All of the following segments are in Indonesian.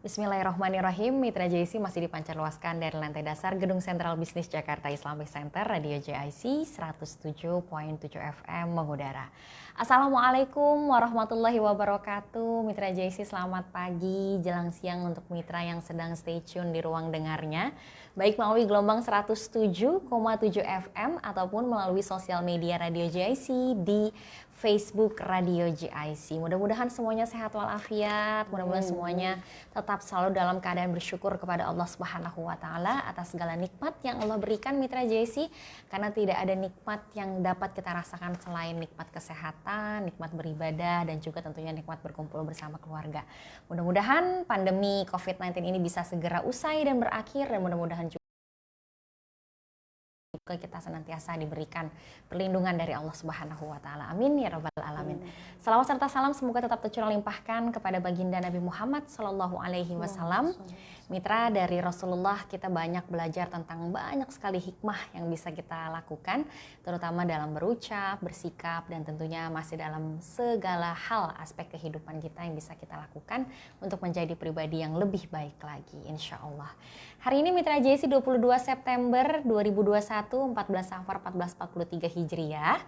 Bismillahirrahmanirrahim. Mitra JIC masih dipancarluaskan dari lantai dasar Gedung Sentral Bisnis Jakarta Islamic Center, Radio JIC 107.7 FM mengudara. Assalamualaikum warahmatullahi wabarakatuh. Mitra JIC selamat pagi, jelang siang untuk mitra yang sedang stay tune di ruang dengarnya, baik melalui gelombang 107.7 FM ataupun melalui sosial media Radio JIC di Facebook Radio JIC. Mudah-mudahan semuanya sehat walafiat, mudah-mudahan semuanya tetap selalu dalam keadaan bersyukur kepada Allah Subhanahu wa taala atas segala nikmat yang Allah berikan mitra JIC, karena tidak ada nikmat yang dapat kita rasakan selain nikmat kesehatan, nikmat beribadah, dan juga tentunya nikmat berkumpul bersama keluarga. Mudah-mudahan pandemi COVID-19 ini bisa segera usai dan berakhir, dan mudah-mudahan juga kita senantiasa diberikan perlindungan dari Allah Subhanahu wa taala. Amin ya rabbal alamin. Salawat serta salam semoga tetap tercurah limpahkan kepada baginda Nabi Muhammad sallallahu alaihi wasallam. Mitra dari Rasulullah, kita banyak belajar tentang banyak sekali hikmah yang bisa kita lakukan, terutama dalam berucap, bersikap, dan tentunya masih dalam segala hal aspek kehidupan kita yang bisa kita lakukan untuk menjadi pribadi yang lebih baik lagi, insya Allah. Hari ini Mitra JIC 22 September 2021, 14 Safar 1443 Hijriah.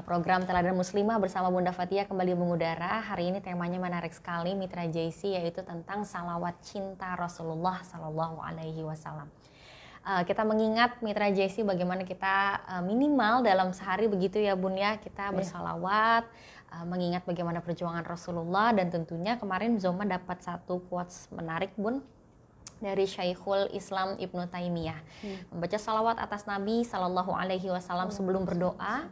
Program Teladan Muslimah bersama Bunda Fathia kembali mengudara. Hari ini temanya menarik sekali Mitra JIC, yaitu tentang salawat cinta Rasulullah Sallallahu Alaihi Wasallam. Kita mengingat Mitra JIC bagaimana kita minimal dalam sehari begitu ya Bun ya, kita bersalawat, mengingat bagaimana perjuangan Rasulullah, dan tentunya kemarin Zoma dapat satu quotes menarik Bun dari Syekhul Islam Ibnu Taimiyah, membaca salawat atas Nabi Sallallahu Alaihi Wasallam sebelum berdoa,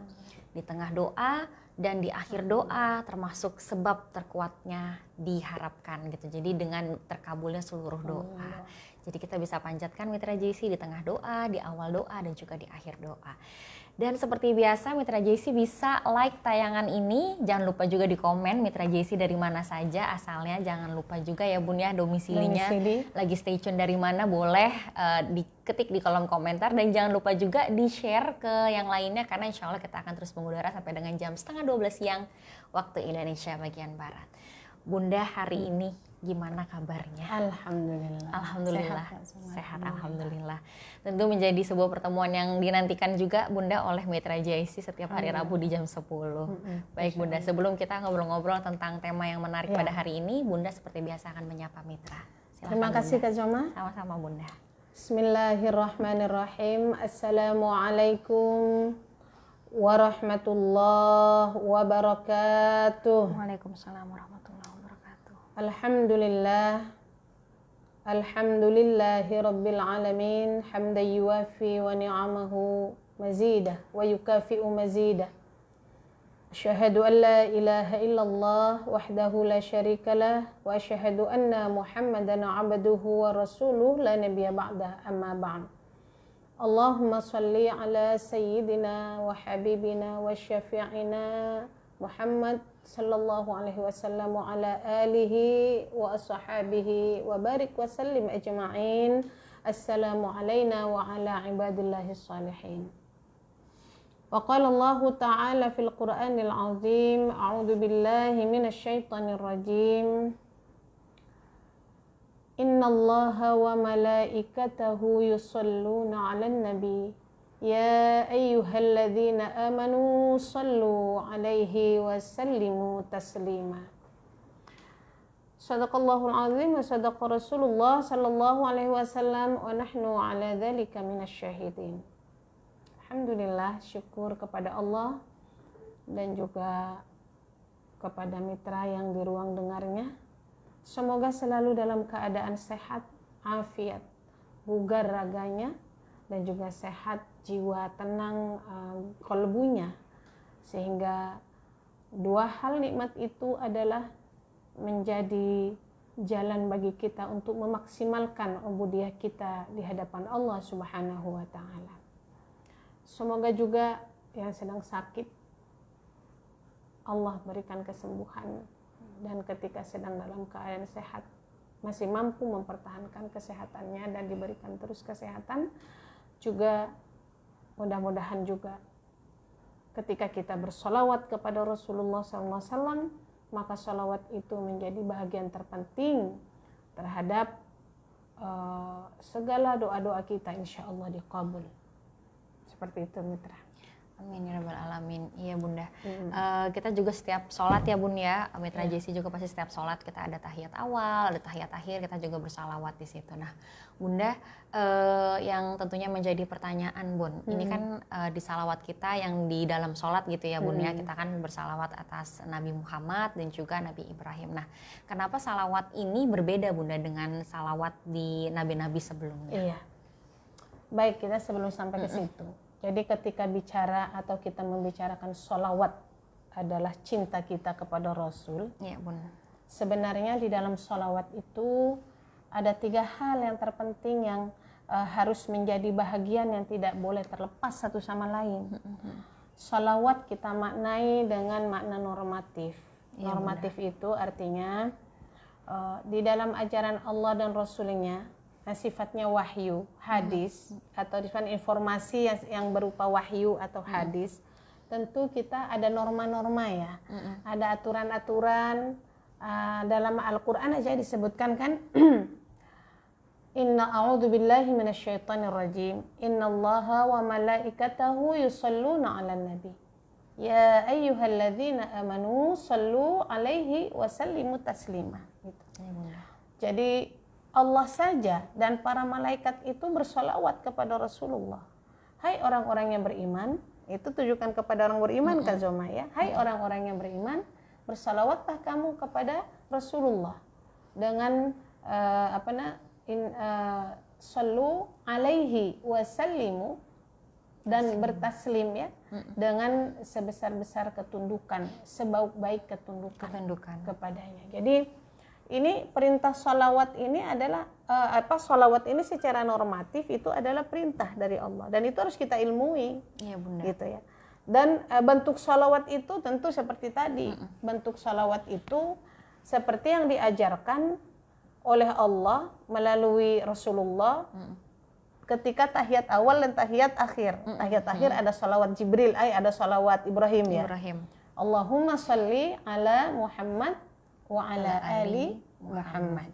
di tengah doa, dan di akhir doa termasuk sebab terkuatnya diharapkan gitu. Jadi dengan terkabulnya seluruh doa. Jadi kita bisa panjatkan Mitra JIC di tengah doa, di awal doa, dan juga di akhir doa. Dan seperti biasa Mitra JIC bisa like tayangan ini, jangan lupa juga di komen Mitra JIC dari mana saja asalnya, jangan lupa juga ya Bun ya domisilinya, lagi stay tune dari mana, boleh diketik di kolom komentar, dan jangan lupa juga di share ke yang lainnya, karena insya Allah kita akan terus mengudara sampai dengan jam 11:30 siang waktu Indonesia bagian Barat. Bunda hari ini gimana kabarnya? Alhamdulillah. Sehat alhamdulillah. Tentu menjadi sebuah pertemuan yang dinantikan juga Bunda oleh Mitra JIC setiap hari Rabu di jam 10. Baik Bunda, sebelum kita ngobrol-ngobrol tentang tema yang menarik pada hari ini, Bunda seperti biasa akan menyapa Mitra. Silakan, terima kasih Kak Zoma. Sama-sama Bunda. Bismillahirrahmanirrahim. Assalamualaikum warahmatullahi wabarakatuh. Waalaikumsalam warahmatullahi wabarakatuh. Alhamdulillahi rabbil alamin, hamdan yuwafi wa ni'amahu mazidah wa yukafi'u mazidah. Asyhadu an la ilaha illallah wahdahu la syarika lah, wa asyhadu anna Muhammadan abduhu wa rasuluh la nabiyya ba'dah, amma ba'd. Allahumma salli ala sayyidina wa habibina wa syafi'ina Muhammad sallallahu alaihi wasallam wa ala alihi wa ashabihi wa barik wa sallim ajma'in. Assalamu alayna wa ala ibadillahi salihin. Wa qala Allah ta'ala fil Qur'anil azim, a'udzu billahi minasy syaithanir rajim. Innallaha wa malaikatahu yusalluna 'alan nabi ya ayyuhalladzina amanu sallu 'alaihi wa sallimu taslima. Shadaqallahul azim wa sadaqa Rasulullah sallallahu alaihi wasallam wa nahnu 'ala dzalika minasyahidin. Alhamdulillah, syukur kepada Allah dan juga kepada mitra yang di ruang dengarnya. Semoga selalu dalam keadaan sehat, afiat, bugar raganya, dan juga sehat jiwa, tenang kolbunya. Sehingga dua hal nikmat itu adalah menjadi jalan bagi kita untuk memaksimalkan ubudiyah kita di hadapan Allah Subhanahu wa ta'ala. Semoga juga yang sedang sakit Allah berikan kesembuhan, dan ketika sedang dalam keadaan sehat masih mampu mempertahankan kesehatannya dan diberikan terus kesehatan juga. Mudah-mudahan juga ketika kita bersolawat kepada Rasulullah SAW, maka solawat itu menjadi bahagian terpenting terhadap segala doa-doa kita, insya Allah dikabul. Seperti itu Mitra. Amin ya rabbal alamin. Iya Bunda. Kita juga setiap sholat ya Bun ya. Mitra JC juga pasti setiap sholat kita ada tahiyat awal, ada tahiyat akhir, kita juga bersalawat di situ. Nah Bunda, yang tentunya menjadi pertanyaan Bun, ini kan di salawat kita yang di dalam sholat gitu ya Bun ya, kita kan bersalawat atas Nabi Muhammad dan juga Nabi Ibrahim. Nah kenapa salawat ini berbeda Bunda dengan salawat di nabi-nabi sebelumnya? Iya. Baik, kita sebelum sampai ke situ. Jadi ketika bicara atau kita membicarakan sholawat adalah cinta kita kepada Rasul. Iya Bun. Sebenarnya di dalam sholawat itu ada 3 hal yang terpenting yang harus menjadi bahagian yang tidak boleh terlepas satu sama lain. Sholawat kita maknai dengan makna normatif. Ya, normatif itu artinya di dalam ajaran Allah dan Rasulnya, nah, sifatnya wahyu, hadis, atau informasi yang berupa wahyu atau hadis, tentu kita ada norma-norma ya, ada aturan-aturan. Dalam Al-Quran aja disebutkan kan, Inna a'udzubillahi minasyaitonir rajim, innallaha wa malaikatahu yusalluna 'alan nabi. Ya ayyuhalladzina amanu sallu 'alaihi wa sallimu taslima. Gitu. Jadi Allah saja dan para malaikat itu bersolawat kepada Rasulullah. Hai orang-orang yang beriman, itu tujukan kepada orang beriman Kak Zoma ya. Hai orang-orang yang beriman, bersolawatlah kamu kepada Rasulullah dengan sallu alaihi wasallimu, dan bertaslim ya, dengan sebesar-besar ketundukan, sebaik-baik ketundukan kepadanya. Jadi ini perintah sholawat ini adalah sholawat ini secara normatif itu adalah perintah dari Allah dan itu harus kita ilmui. Iya Bunda. Gitu ya. Dan bentuk sholawat itu tentu seperti tadi. Bentuk sholawat itu seperti yang diajarkan oleh Allah melalui Rasulullah ketika tahiyat awal dan tahiyat akhir. Tahiyat akhir ada sholawat Jibril, ada sholawat Ibrahim ya. Allahumma sholli ala Muhammad wa ala ali Muhammad.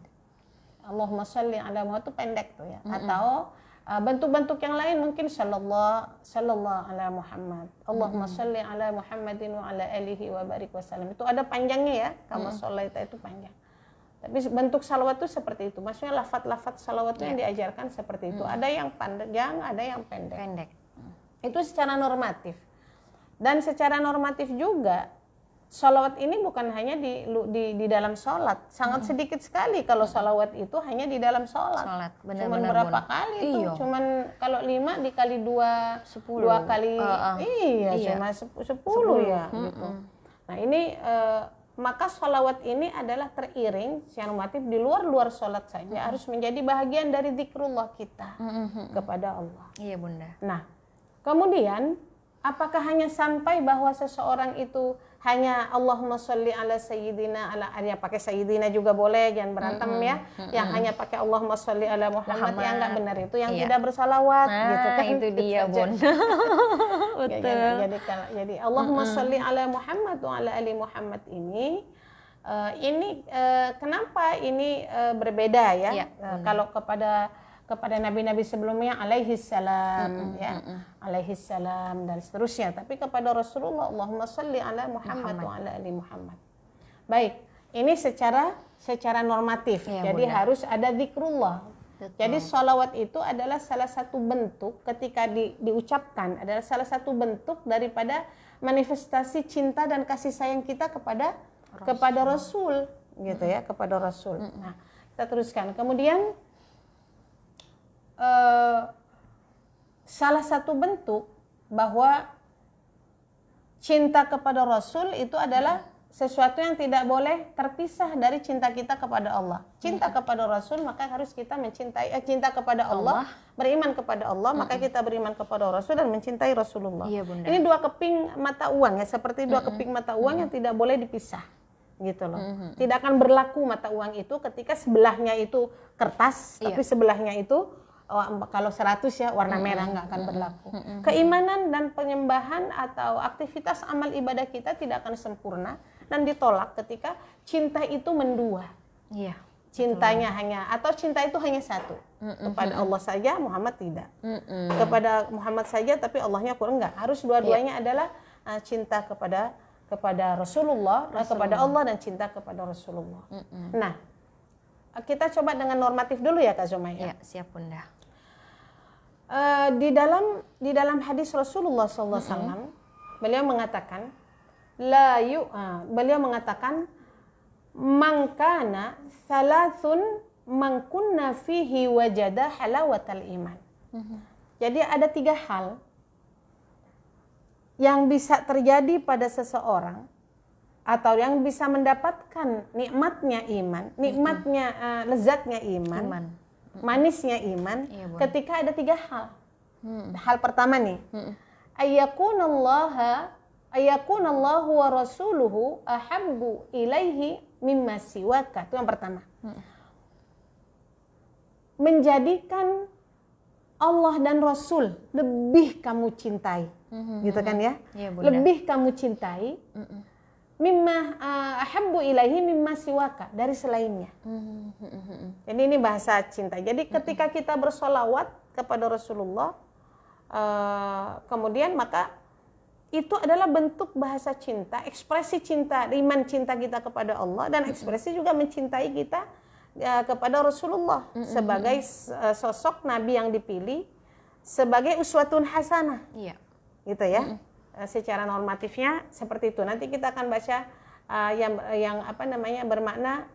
Allahumma sholli ala Muhammad itu pendek tuh ya. Atau bentuk-bentuk yang lain mungkin sallallahu ala Muhammad. Allahumma sholli ala Muhammadin wa ala alihi wa barik wasallam. Itu ada panjangnya ya. Kama sholaita itu panjang. Tapi bentuk salawat itu seperti itu. Maksudnya lafaz-lafaz salawat itu yang diajarkan seperti itu. Ada yang panjang, ada yang pendek. Itu secara normatif. Dan secara normatif juga sholawat ini bukan hanya di dalam sholat, sangat sedikit sekali kalau sholawat itu hanya di dalam sholat. Cuman berapa kali itu? Cuman kalau 5 dikali 2, 2 kali, cuma 10 ya. Gitu. Nah ini maka sholawat ini adalah teriring secara normatif di luar sholat saja harus menjadi bagian dari zikrullah kita kepada Allah. Iya Bunda. Nah kemudian apakah hanya sampai bahwa seseorang itu hanya Allahumma sholli ala sayyidina ala ya pakai sayyidina juga boleh, jangan berantem ya. Yang hanya pakai Allahumma sholli ala Muhammad yang enggak benar itu yang tidak bersalawat gitu kan. Itu dia Bun. Betul. Jadi Allahumma sholli ala Muhammad wa ala ali Muhammad ini kenapa ini berbeda ya? Kalau kepada nabi-nabi sebelumnya alaihi salam alaihi salam dan seterusnya, tapi kepada Rasulullah Allahumma sholli ala Muhammad wa ala ali Muhammad. Baik, ini secara normatif. Jadi Bunda, harus ada zikrullah. Betul. Jadi sholawat itu adalah salah satu bentuk ketika diucapkan adalah salah satu bentuk daripada manifestasi cinta dan kasih sayang kita kepada Rasul gitu ya, kepada Rasul. Nah, kita teruskan. Kemudian salah satu bentuk bahwa cinta kepada Rasul itu adalah sesuatu yang tidak boleh terpisah dari cinta kita kepada Allah. Cinta kepada Rasul maka harus kita mencintai cinta kepada Allah, beriman kepada Allah, maka kita beriman kepada Rasul dan mencintai Rasulullah. Iya, Bunda. Ini 2 keping mata uang ya, seperti 2 keping mata uang yang tidak boleh dipisah. Gitu loh. Tidak akan berlaku mata uang itu ketika sebelahnya itu kertas, tapi sebelahnya itu kalau 100 ya warna merah, nggak akan berlaku. Keimanan dan penyembahan atau aktivitas amal ibadah kita tidak akan sempurna dan ditolak ketika cinta itu mendua. Iya. cintanya hanya, atau cinta itu hanya satu kepada Allah saja, Muhammad tidak. Kepada Muhammad saja tapi Allahnya kurang, enggak. Harus dua-duanya adalah cinta kepada Rasulullah, kepada Allah, dan cinta kepada Rasulullah. Nah, kita coba dengan normatif dulu ya Kak Zumaya. Ya, siap Bunda. Di dalam hadis Rasulullah SAW, beliau mengatakan, beliau mengatakan, mangkana thalathun mangkunna fihi wajada halawatal iman. Jadi ada 3 hal yang bisa terjadi pada seseorang, atau yang bisa mendapatkan nikmatnya iman, nikmatnya lezatnya iman, manisnya iman, ketika ada 3 hal. Hal pertama nih, ayyakunallahu wa rasuluhu ahabbu ilaihi mimma siwaka. Itu yang pertama. Menjadikan Allah dan Rasul lebih kamu cintai, gitu kan ya? Lebih kamu cintai, mimma ahabbu ilaihi mimma siwaka, dari selainnya. Jadi ini bahasa cinta. Jadi ketika kita bersolawat kepada Rasulullah, kemudian maka itu adalah bentuk bahasa cinta, ekspresi cinta, iman cinta kita kepada Allah, dan ekspresi juga mencintai kita kepada Rasulullah sebagai sosok Nabi yang dipilih, sebagai uswatun hasanah. Gitu ya. Secara normatifnya seperti itu. Nanti kita akan baca yang apa namanya, bermakna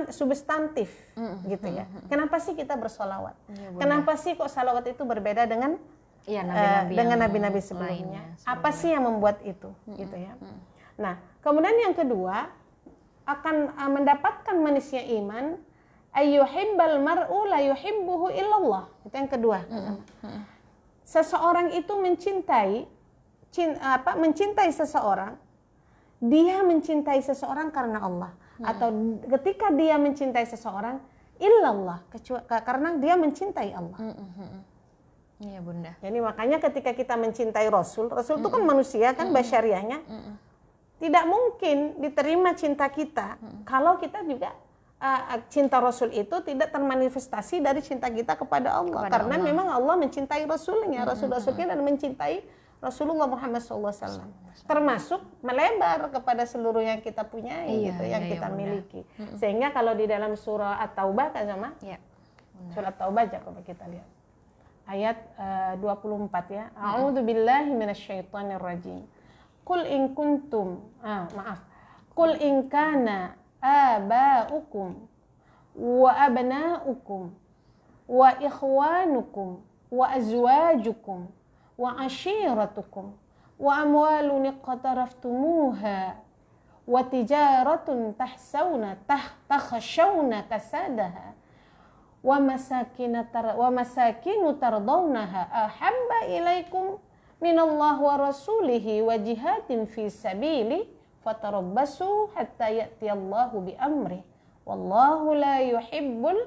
substantif gitu ya. Kenapa sih kita bersolawat? Kenapa sih kok salawat itu berbeda dengan nabi-nabi sebelumnya? Apa sih yang membuat itu? Gitu ya. Nah, kemudian yang kedua, akan mendapatkan manisnya iman, ayyuhibbal mar'u la yuhibbuhu illallah. Itu yang kedua. Seseorang itu mencintai seseorang, dia mencintai seseorang karena Allah, atau ketika dia mencintai seseorang illallah, karena dia mencintai Allah. Iya Bunda. Jadi makanya ketika kita mencintai Rasul itu kan manusia kan, basyariahnya, tidak mungkin diterima cinta kita kalau kita juga cinta Rasul itu tidak termanifestasi dari cinta kita kepada Allah, karena memang Allah mencintai Rasulnya, Rasul-Rasulnya, dan mencintai Rasulullah Muhammad SAW, termasuk melebar kepada seluruh yang kita punya, gitu, yang kita miliki. Sehingga kalau di dalam surah At-Taubah kan sama, surah At-Taubah coba kita lihat ayat 24 ya. A'udzu billahi minasyaitonir rajim. Qul in kuntum Qul in kana aba'ukum wa abna'ukum wa ikhwanukum wa azwajukum wa ashiratukum wa amwalun iqtaraftumuha wa tijaratun takhshawna kasadaha wa masakinu tardawnaha ahabba ilaikum minallah wa rasulihi wa jihadin fi sabili fatarabbasu hatta ya'tiyallahu bi amri wallahu la yuhibbul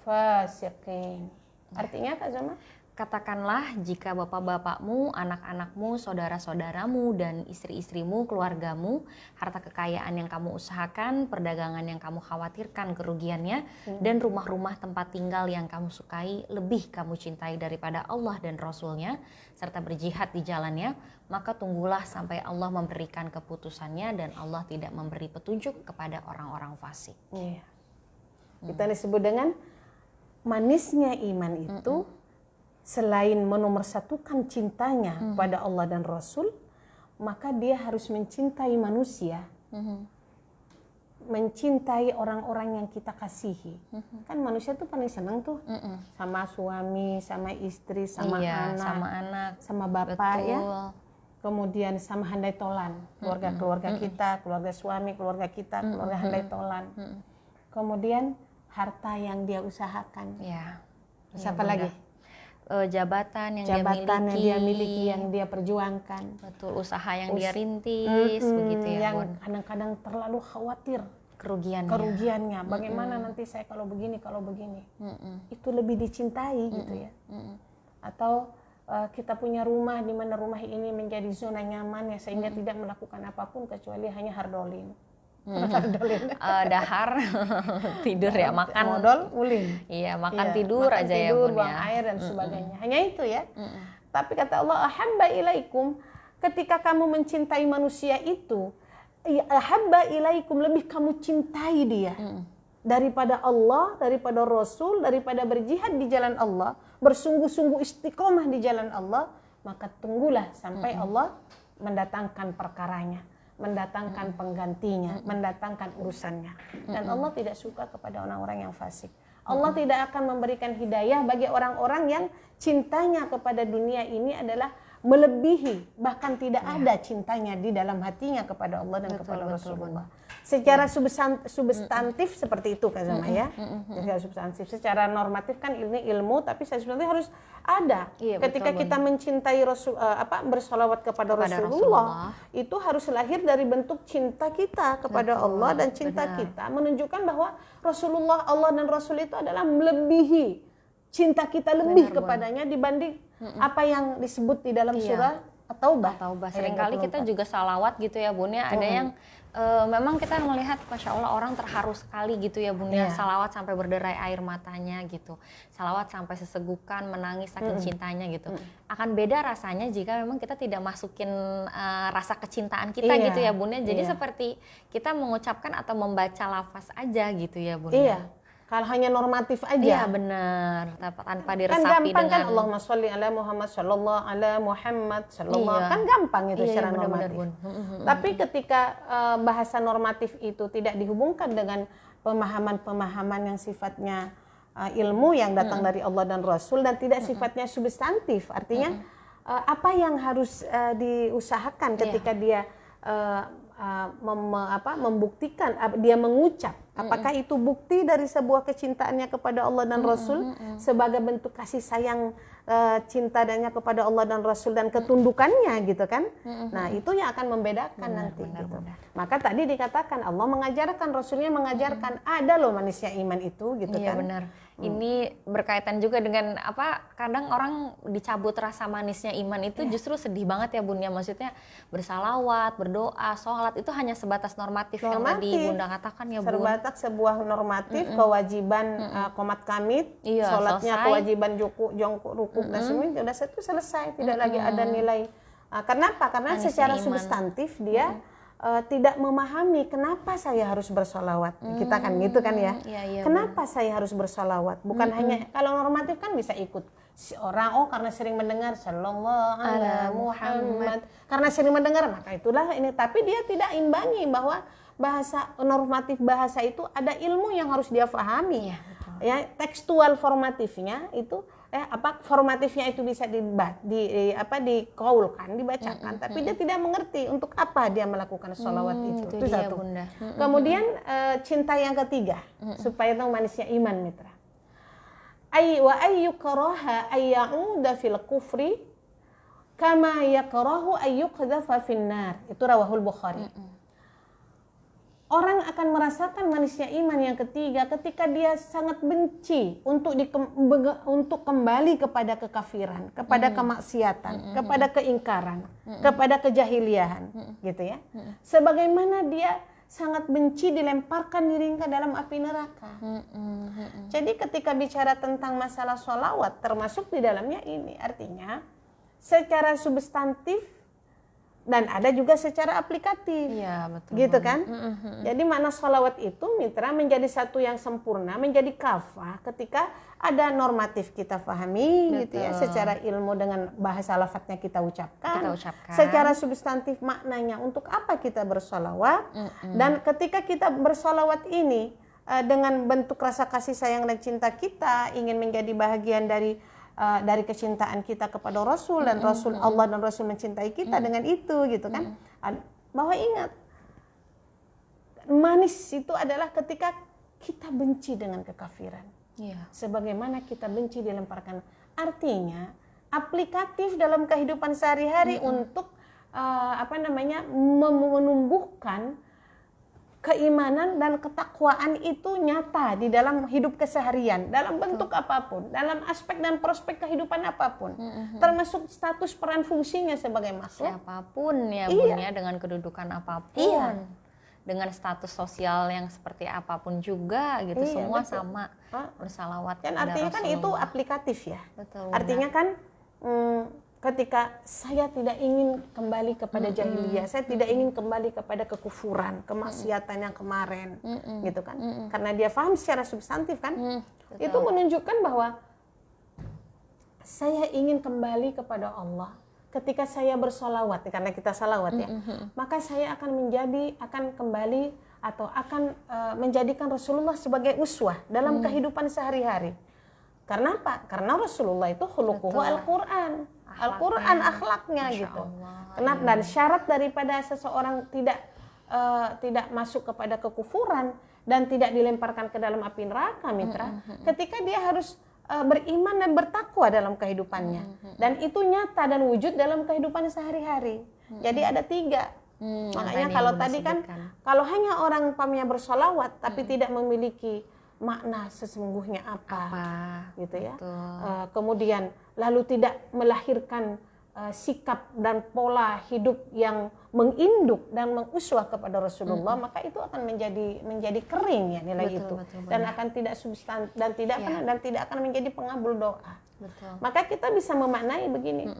fasiqin. Artinya Kak Zoma? Katakanlah, jika bapak-bapakmu, anak-anakmu, saudara-saudaramu, dan istri-istrimu, keluargamu, harta kekayaan yang kamu usahakan, perdagangan yang kamu khawatirkan kerugiannya, dan rumah-rumah tempat tinggal yang kamu sukai, lebih kamu cintai daripada Allah dan Rasulnya, serta berjihad di jalannya, maka tunggulah sampai Allah memberikan keputusannya, dan Allah tidak memberi petunjuk kepada orang-orang fasik. Kita disebut dengan manisnya iman itu, selain menomorsatukan cintanya pada Allah dan Rasul, maka dia harus mencintai manusia, mencintai orang-orang yang kita kasihi. Kan manusia tuh paling senang tuh sama suami, sama istri, sama anak, sama bapak. Betul. Ya. Kemudian sama handai tolan, keluarga kita, keluarga suami, keluarga kita, keluarga handai tolan. Kemudian harta yang dia usahakan. Terus apa lagi? Jabatan yang dia miliki, yang dia perjuangkan. Betul, usaha yang dia rintis, begitu ya. Yang kadang-kadang terlalu khawatir kerugiannya. Bagaimana nanti saya kalau begini. Itu lebih dicintai gitu ya. Atau kita punya rumah di mana rumah ini menjadi zona nyaman ya, sehingga tidak melakukan apapun kecuali hanya hardolin. Dahar, tidur ya, makan. Modal, ulin. Iya, makan tidur makan aja tidur, ya Bun buang ya. air dan sebagainya. Hanya itu ya. Tapi kata Allah, ahabba ilaikum, ketika kamu mencintai manusia itu, ahabba ilaikum, lebih kamu cintai dia daripada Allah, daripada Rasul, daripada berjihad di jalan Allah, bersungguh-sungguh istiqomah di jalan Allah, maka tunggulah sampai Allah mendatangkan perkaranya, mendatangkan penggantinya, mendatangkan urusannya. Dan Allah tidak suka kepada orang-orang yang fasik. Allah tidak akan memberikan hidayah bagi orang-orang yang cintanya kepada dunia ini adalah melebihi, bahkan tidak ada cintanya di dalam hatinya kepada Allah dan kepada Rasulullah. Secara substantif seperti itu Kak Zama ya. Secara substantif, secara normatif kan ini ilmu, tapi secara substantif harus ada. Ketika kita mencintai bersolawat kepada Rasulullah, itu harus lahir dari bentuk cinta kita kepada Allah, dan cinta kita menunjukkan bahwa Rasulullah, Allah dan Rasul itu adalah melebihi cinta kita lebih kepadanya dibanding apa yang disebut di dalam surah At-Taubah. Seringkali kita juga salawat gitu ya Bun ya. Ada yang memang kita melihat Masya Allah orang terharu sekali gitu ya Bun ya. Salawat sampai berderai air matanya gitu. Salawat sampai sesegukan menangis saking cintanya gitu. Akan beda rasanya jika memang kita tidak masukin rasa kecintaan kita gitu ya Bun ya. Jadi seperti kita mengucapkan atau membaca lafaz aja gitu ya Bun ya. Kalau hanya normatif aja. Iya benar, tanpa diresapi kan gampang dengan kan Allahumma sholli ala Muhammad sallallahu ala Muhammad sallallahu kan gampang itu secara normatif. Tapi ketika bahasa normatif itu tidak dihubungkan dengan pemahaman-pemahaman yang sifatnya ilmu yang datang dari Allah dan Rasul, dan tidak sifatnya substantif, artinya apa yang harus diusahakan ketika dia membuktikan, dia mengucap, apakah itu bukti dari sebuah kecintaannya kepada Allah dan Rasul sebagai bentuk kasih sayang cinta-nya kepada Allah dan Rasul dan ketundukannya gitu kan. Nah itu yang akan membedakan nanti gitu. Maka tadi dikatakan Allah mengajarkan, Rasulnya mengajarkan, ada loh manusia iman itu gitu kan. Benar. Ini berkaitan juga dengan kadang orang dicabut rasa manisnya iman itu justru sedih banget ya Bun ya. Maksudnya bersalawat, berdoa, sholat itu hanya sebatas normatif. Yang tadi Bunda katakan ya Bun. Sebatas sebuah normatif, kewajiban qomat kamit, sholatnya selesai. Kewajiban jongkok rukuk dan semuanya sudah itu selesai, tidak lagi ada nilai. Kenapa? Karena manisnya secara iman. Substantif dia tidak memahami kenapa saya harus bersolawat. Kita kan gitu kan ya. Kenapa saya harus bersolawat? Bukan hanya kalau normatif kan bisa ikut orang, karena sering mendengar sallallahu ala Muhammad. Karena sering mendengar maka itulah ini. Tapi dia tidak imbangi bahwa bahasa normatif bahasa itu ada ilmu yang harus dia pahami. Ya, tekstual formatifnya itu formatifnya itu bisa dikaulkan, dibacakan, tapi dia tidak mengerti untuk apa dia melakukan sholawat itu satu. Bunda. Kemudian cinta yang ketiga supaya tahu manisnya iman mitra. Wa ayyukaraha ayyauda fil kufri kama yakrahu ayyuqdhafa finnar. Itu rawahul Bukhari. Orang akan merasakan manisnya iman yang ketiga ketika dia sangat benci untuk kembali kepada kekafiran, kepada kemaksiatan, kepada keingkaran, kepada kejahiliahan, gitu ya. Sebagaimana dia sangat benci dilemparkan diri ke dalam api neraka. Jadi ketika bicara tentang masalah sholawat, termasuk di dalamnya ini, artinya secara substantif dan ada juga secara aplikatif, gitu kan? Jadi makna sholawat itu mitra menjadi satu yang sempurna, menjadi kafah ketika ada normatif kita pahami, gitu ya, secara ilmu dengan bahasa lafadznya kita ucapkan. Secara substantif maknanya untuk apa kita bersholawat, dan ketika kita bersholawat ini dengan bentuk rasa kasih sayang dan cinta kita, ingin menjadi bahagian dari kecintaan kita kepada Rasul, dan Rasul Allah dan Rasul mencintai kita dengan itu gitu kan. Bahwa ingat, manis itu adalah ketika kita benci dengan kekafiran. Sebagaimana kita benci dilemparkan. Artinya aplikatif dalam kehidupan sehari-hari untuk menumbuhkan keimanan dan ketakwaan itu nyata di dalam hidup keseharian, dalam bentuk apapun, dalam aspek dan prospek kehidupan apapun, termasuk status peran fungsinya sebagai makhluk apapun ya Bun ya, dengan kedudukan apapun. dengan status sosial yang seperti apapun juga gitu, Iya, semua betul. sama bersalawat Dan kepada artinya kan itu Rasulullah. aplikatif ya. Betul, Artinya kan ketika saya tidak ingin kembali kepada jahiliyah, saya tidak ingin kembali kepada kekufuran, kemaksiatan yang kemarin, gitu kan? Karena dia paham secara substantif kan, itu menunjukkan bahwa saya ingin kembali kepada Allah. Ketika saya bersolawat, karena kita salawat ya, maka saya akan kembali atau akan menjadikan Rasulullah sebagai uswah dalam kehidupan sehari-hari. Karena apa? Karena Rasulullah itu khuluquhu Al-Quran. Al-Quran akhlaknya gitu. Kenapa? Dan syarat daripada seseorang tidak masuk kepada kekufuran dan tidak dilemparkan ke dalam api neraka, mitra, ketika dia harus beriman dan bertakwa dalam kehidupannya, dan itu nyata dan wujud dalam kehidupan sehari-hari. Jadi ada 3. Makanya kalau tadi kan, kalau hanya orang umpamanya bersolawat tapi tidak memiliki makna sesungguhnya apa gitu ya. Kemudian lalu tidak melahirkan sikap dan pola hidup yang menginduk dan menguswah kepada Rasulullah, maka itu akan menjadi kering ya nilai itu. Dan akan tidak substan dan tidak akan menjadi pengabul doa. Maka kita bisa memaknai begini.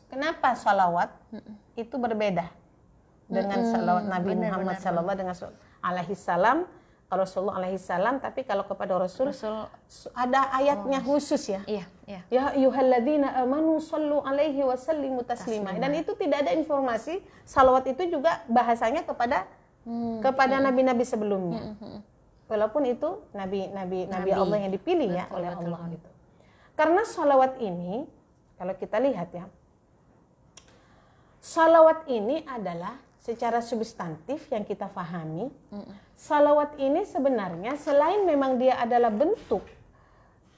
Kenapa salawat itu berbeda dengan salawat Nabi Muhammad sallallahu alaihi wasallam? Kalau Rasulullah alaihi salam, tapi kalau kepada Rasul ada ayatnya khusus ya. Ya ayyuhalladzina amanu sallu alaihi wa sallimu taslima. Dan itu tidak ada informasi salawat itu juga bahasanya kepada nabi-nabi sebelumnya. Walaupun itu nabi Allah yang dipilih ya oleh Allah gitu. Karena salawat ini kalau kita lihat ya, salawat ini adalah secara substantif yang kita pahami, salawat ini sebenarnya selain memang dia adalah bentuk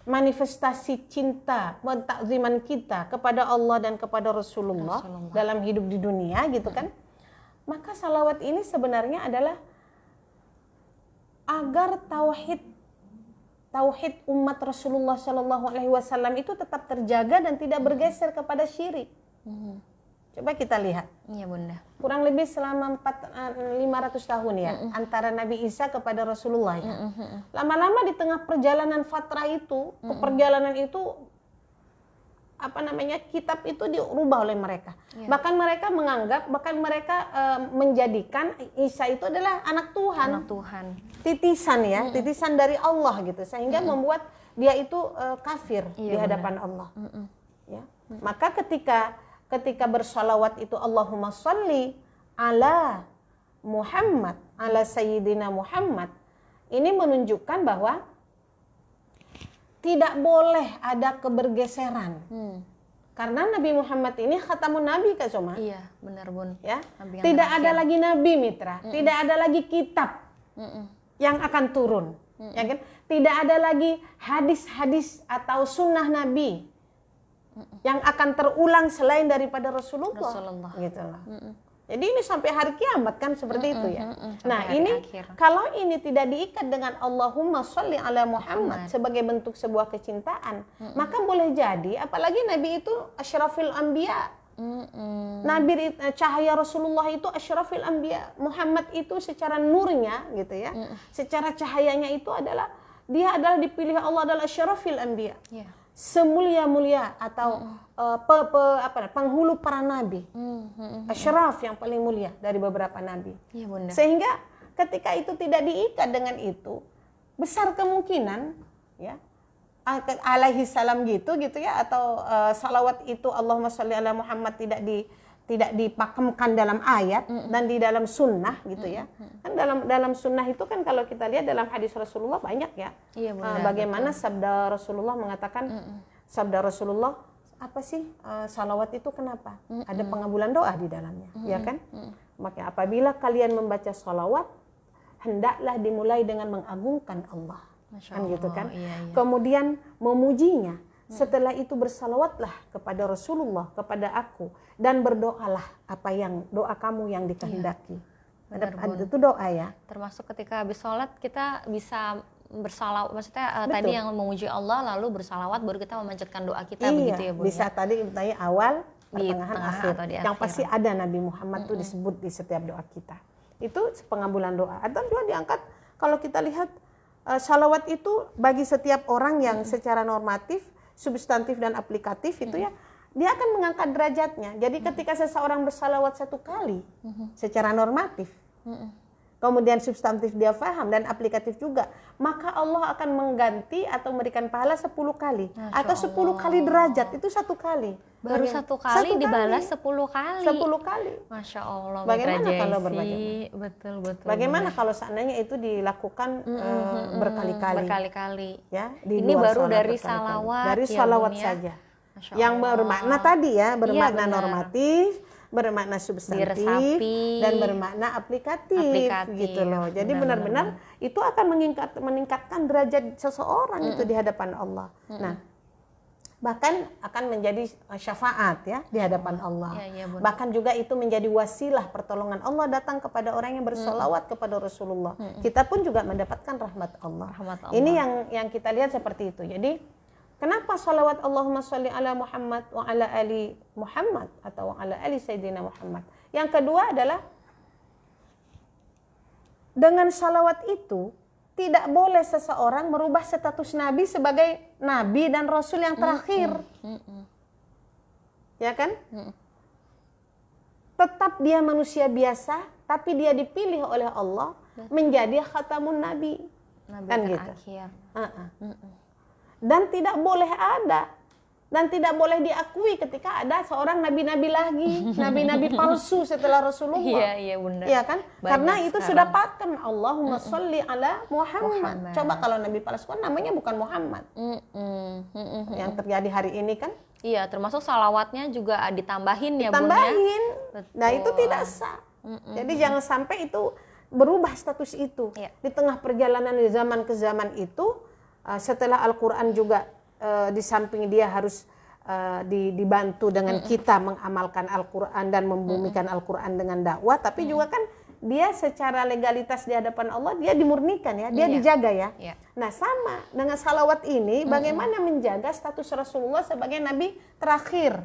manifestasi cinta, pentakziman kita kepada Allah dan kepada Rasulullah dalam hidup di dunia gitu kan, maka salawat ini sebenarnya adalah agar tauhid umat Rasulullah SAW itu tetap terjaga dan tidak bergeser kepada syirik. Coba kita lihat. Iya Bunda. Kurang lebih selama 500 tahun ya, antara Nabi Isa kepada Rasulullah ya. Lama-lama di tengah perjalanan fatrah itu, perjalanan itu kitab itu dirubah oleh mereka. Bahkan mereka menganggap, menjadikan Isa itu adalah anak Tuhan. Titisan ya, titisan dari Allah gitu. Sehingga membuat dia itu kafir di hadapan Allah. Ya. Maka ketika bersalawat itu Allahumma sholli ala Muhammad, ala Sayyidina Muhammad, ini menunjukkan bahwa tidak boleh ada kebergeseran. Karena Nabi Muhammad ini khatamun Nabi Kak Soma. Iya, benar Bun. Ya. Tidak ada lagi Nabi mitra, tidak ada lagi kitab yang akan turun. Ya kan? Tidak ada lagi hadis-hadis atau sunnah Nabi yang akan terulang selain daripada Rasulullah. Gitu loh. Jadi ini sampai hari kiamat kan seperti itu ya. Nah ini kalau ini tidak diikat dengan Allahumma sholli ala Muhammad sebagai bentuk sebuah kecintaan, maka boleh jadi apalagi Nabi itu asyrafil anbiya. Nabi cahaya Rasulullah itu asyrafil anbiya. Muhammad itu secara nurnya gitu ya. Secara cahayanya itu adalah dia adalah dipilih Allah adalah asyrafil anbiya. Semulia-mulia atau penghulu para nabi, asyraf yang paling mulia dari beberapa nabi. Sehingga ketika itu tidak diikat dengan itu, besar kemungkinan ya alaihi salam gitu ya, atau salawat itu Allahumma sholli ala Muhammad tidak dipakemkan dalam ayat dan di dalam sunnah gitu ya. Kan dalam sunnah itu kan kalau kita lihat dalam hadis Rasulullah banyak ya. Bagaimana sabda Rasulullah mengatakan, sabda Rasulullah apa sih salawat itu kenapa? Ada pengabulan doa di dalamnya, ya kan? Maka apabila kalian membaca salawat, hendaklah dimulai dengan mengagungkan Allah. Kan gitu kan? Kemudian memujinya. Setelah itu bersalawatlah kepada Rasulullah, kepada aku, dan berdoalah apa yang doa kamu yang dikehendaki. Itu doa ya. Termasuk ketika habis sholat kita bisa bersalawat, maksudnya tadi yang memuji Allah lalu bersalawat baru kita memanjatkan doa kita begitu ya Bun. Bisa tadi tanya awal, pertengahan, akhir. Yang pasti ada Nabi Muhammad tuh disebut di setiap doa kita. itu pengabulan doa. Atau juga diangkat kalau kita lihat salawat itu bagi setiap orang yang secara normatif, substantif dan aplikatif itu ya, dia akan mengangkat derajatnya. Jadi ketika seseorang bersalawat 1 kali secara normatif, kemudian substantif dia faham dan aplikatif juga, maka Allah akan mengganti atau memberikan pahala 10 kali atau 10 kali derajat. Itu 1 kali. Baru 1 kali dibalas 10 kali. 10 kali. Masya Allah. Bagaimana Mitra kalau Jaycee? berbagaimana? Betul. Bagaimana kalau seandainya itu dilakukan berkali-kali? Berkali-kali. Ya, di Ini luar baru sholat dari berkali-kali. salawat. Dari ya, salawat Bun, ya? saja. Masya Yang Allah. bermakna tadi ya, bermakna benar. normatif, bermakna substantif, Diresapi. dan bermakna aplikatif gitu loh. Jadi benar-benar itu akan meningkatkan derajat seseorang itu di hadapan Allah. Nah, bahkan akan menjadi syafaat ya di hadapan Allah. Ya, Bun. Bahkan juga itu menjadi wasilah pertolongan Allah datang kepada orang yang bersolawat kepada Rasulullah. Kita pun juga mendapatkan rahmat Allah. Ini yang kita lihat seperti itu. Jadi kenapa salawat Allahumma sholli ala Muhammad wa ala ali Muhammad atau wa ala ali Sayyidina Muhammad. Yang kedua adalah dengan salawat itu tidak boleh seseorang merubah status Nabi sebagai Nabi dan Rasul yang terakhir. Ya kan? Tetap dia manusia biasa, tapi dia dipilih oleh Allah menjadi khatamun Nabi. Kan gitu. Dan tidak boleh ada dan tidak boleh diakui ketika ada seorang nabi-nabi lagi, nabi-nabi palsu setelah Rasulullah. Iya, Bunda. Iya kan? Banyak Karena itu sekarang. sudah paten Allahumma sholli ala Muhammad. Coba kalau nabi palsu kan namanya bukan Muhammad. Yang terjadi hari ini kan? Iya, termasuk salawatnya juga ditambahin ya, Bun ya. Tambahin. Betul. Nah, itu tidak sah. Jadi jangan sampai itu berubah status itu. Iya. Di tengah perjalanan dari zaman ke zaman itu, setelah Al-Qur'an juga di samping dia harus dibantu dengan kita mengamalkan Al-Qur'an dan membumikan Al-Qur'an dengan dakwah, tapi juga kan dia secara legalitas di hadapan Allah dia dimurnikan ya, dia dijaga ya. Nah, sama dengan salawat ini bagaimana menjaga status Rasulullah sebagai nabi terakhir.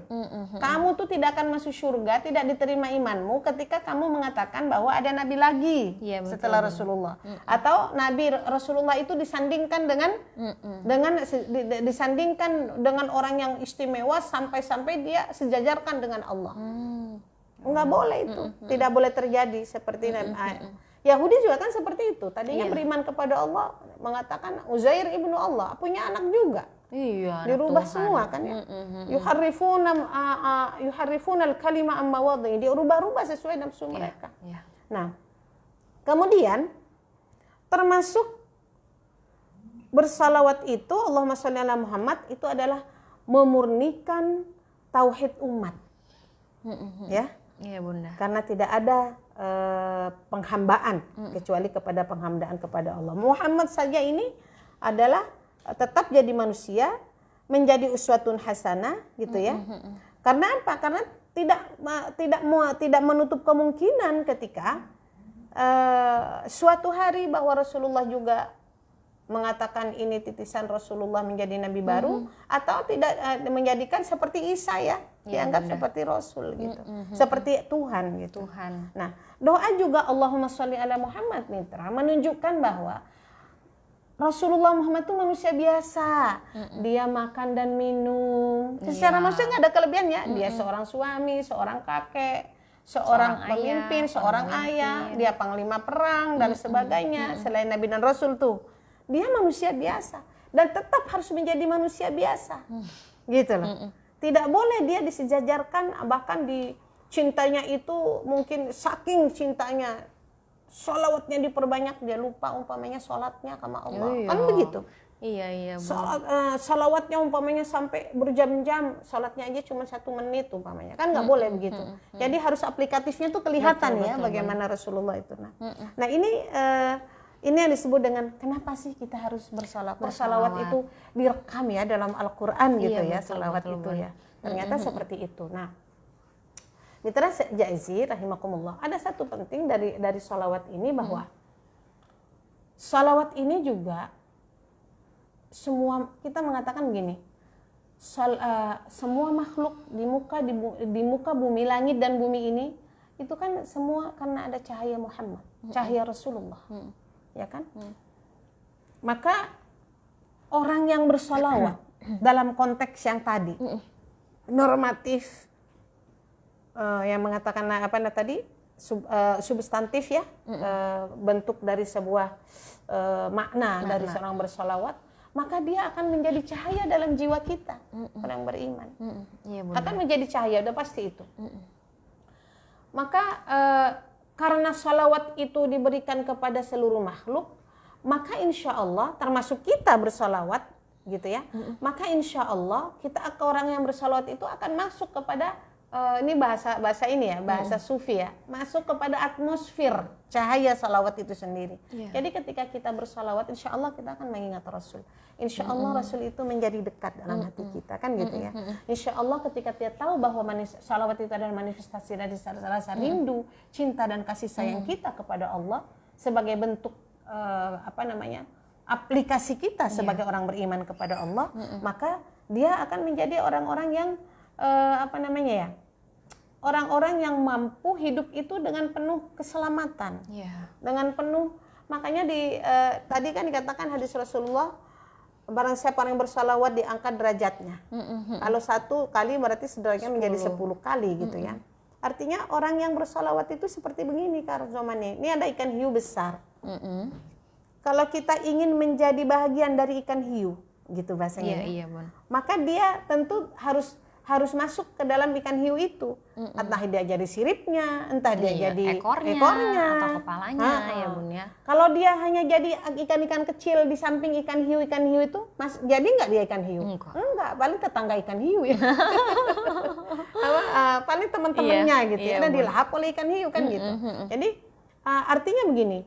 Kamu tuh tidak akan masuk surga, tidak diterima imanmu ketika kamu mengatakan bahwa ada nabi lagi setelah Rasulullah. Atau nabi Rasulullah itu disandingkan dengan disandingkan dengan orang yang istimewa sampai-sampai dia sejajarkan dengan Allah. Enggak boleh itu, tidak boleh terjadi seperti Yahudi juga kan seperti itu. Tadinya beriman kepada Allah, mengatakan Uzair ibnu Allah, punya anak juga. Iya. Dirubah semua kan ya. Yuharrifuna al-kalima amma wadhihi, dirubah-rubah sesuai nafsu mereka. Nah, kemudian termasuk bersalawat itu Allahumma sholli ala Muhammad itu adalah memurnikan tauhid umat. Ya. Iya, Bunda. Karena tidak ada penghambaan kecuali kepada penghambaan kepada Allah. Muhammad saja ini adalah tetap jadi manusia, menjadi uswatun hasanah gitu ya. Karena apa? Karena tidak menutup kemungkinan ketika suatu hari bahwa Rasulullah juga mengatakan ini titisan Rasulullah menjadi nabi baru, atau tidak menjadikan seperti Isa ya, dianggap seperti Rasul gitu, seperti Tuhan gitu. Nah, doa juga Allahumma sholli ala Muhammad mitra menunjukkan bahwa Rasulullah Muhammad itu manusia biasa, dia makan dan minum secara manusia, nggak ada kelebihannya. Dia seorang suami, seorang kakek, seorang pemimpin, seorang ayah, dia panglima perang dan sebagainya. Selain Nabi dan Rasul tuh, dia manusia biasa dan tetap harus menjadi manusia biasa, gitu loh. Tidak boleh dia disejajarkan, bahkan dicintanya itu mungkin saking cintanya, sholawatnya diperbanyak, dia lupa umpamanya sholatnya sama Allah, kan begitu. Iya. Sholawatnya umpamanya sampai berjam-jam, sholatnya aja cuma 1 menit umpamanya, kan nggak boleh begitu. Jadi harus aplikatifnya tuh kelihatan betul, bagaimana Rasulullah itu. Nah ini yang disebut dengan kenapa sih kita harus bersalawat. Bersalawat itu direkam ya dalam Al-Quran gitu ya, salawat itu ya. Ternyata seperti itu. Nah, mitra Jaycee rahimakumullah, ada satu penting dari salawat ini bahwa salawat ini juga semua, kita mengatakan begini, semua makhluk di muka bumi, langit dan bumi ini itu kan semua karena ada cahaya Muhammad, cahaya Rasulullah, ya kan? Maka orang yang bersolawat dalam konteks yang tadi normatif, yang mengatakan apa tadi substantif ya, bentuk dari sebuah makna dari seorang bersolawat, maka dia akan menjadi cahaya dalam jiwa kita orang beriman. Iya, akan menjadi cahaya, udah pasti itu. Maka karena salawat itu diberikan kepada seluruh makhluk, maka insya Allah termasuk kita bersalawat gitu ya, maka insya Allah kita orang yang bersalawat itu akan masuk kepada ini bahasa ini ya, bahasa sufi ya, masuk kepada atmosfer cahaya salawat itu sendiri. Jadi ketika kita bersalawat, insya Allah kita akan mengingat Rasul. Insya Allah Rasul itu menjadi dekat dalam hati kita, kan gitu ya. Insya Allah ketika dia tahu bahwa salawat itu adalah manifestasi dari rasa rindu, cinta dan kasih sayang kita kepada Allah sebagai bentuk aplikasi kita sebagai orang beriman kepada Allah, maka dia akan menjadi orang-orang yang orang-orang yang mampu hidup itu dengan penuh keselamatan, dengan penuh. Makanya tadi kan dikatakan hadis Rasulullah, barang siapa yang bersalawat diangkat derajatnya. Kalau 1 kali berarti sederajatnya menjadi 10 kali gitu ya. Artinya orang yang bersalawat itu seperti begini Kak Romani. Ini ada ikan hiu besar. Kalau kita ingin menjadi bahagian dari ikan hiu, gitu bahasanya. Maka dia tentu harus masuk ke dalam ikan hiu itu. Entah dia jadi siripnya, entah dia jadi ekornya atau kepalanya, ya Bun ya. Kalau dia hanya jadi ikan-ikan kecil di samping ikan hiu itu, jadi nggak dia ikan hiu? Enggak, paling tetangga ikan hiu ya. Paling teman-temannya gitu ya, dan dilahap oleh ikan hiu kan gitu. Jadi artinya begini,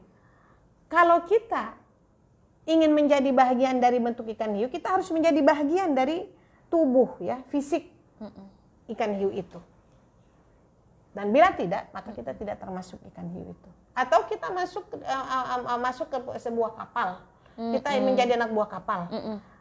kalau kita ingin menjadi bahagian dari bentuk ikan hiu, kita harus menjadi bahagian dari tubuh ya, fisik ikan hiu itu. Dan bila tidak, maka kita tidak termasuk ikan hiu itu. Atau kita masuk ke sebuah kapal, kita menjadi anak buah kapal.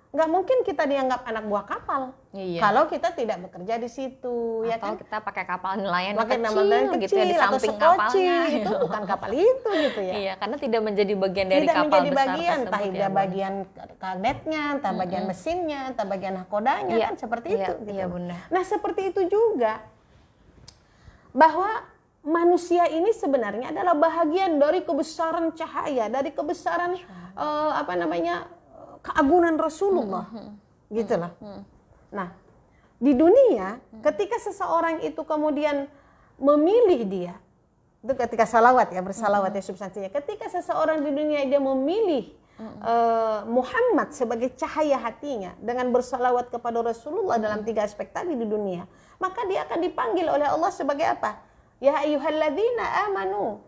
Nggak mungkin kita dianggap anak buah kapal kalau kita tidak bekerja di situ. Atau ya kan? kita pakai kapal nelayan kecil gitu ya, di samping kapalnya. Itu bukan kapal itu gitu ya. Iya, karena tidak menjadi bagian dari tidak kapal menjadi besar bagian, tersebut. entah dia bagian kadetnya, entah bagian mesinnya, entah bagian nahkodanya, kan seperti itu. Gitu. Iya, Bunda. Nah seperti itu juga, bahwa manusia ini sebenarnya adalah bahagian dari kebesaran cahaya, dari kebesaran keagungan Rasulullah, gitulah. Nah, di dunia ketika seseorang itu kemudian memilih dia, itu ketika salawat ya, bersalawat ya substansinya. Ketika seseorang di dunia dia memilih Muhammad sebagai cahaya hatinya dengan bersalawat kepada Rasulullah dalam 3 aspek tadi di dunia, maka dia akan dipanggil oleh Allah sebagai apa? Ya ayyuhalladzina amanu.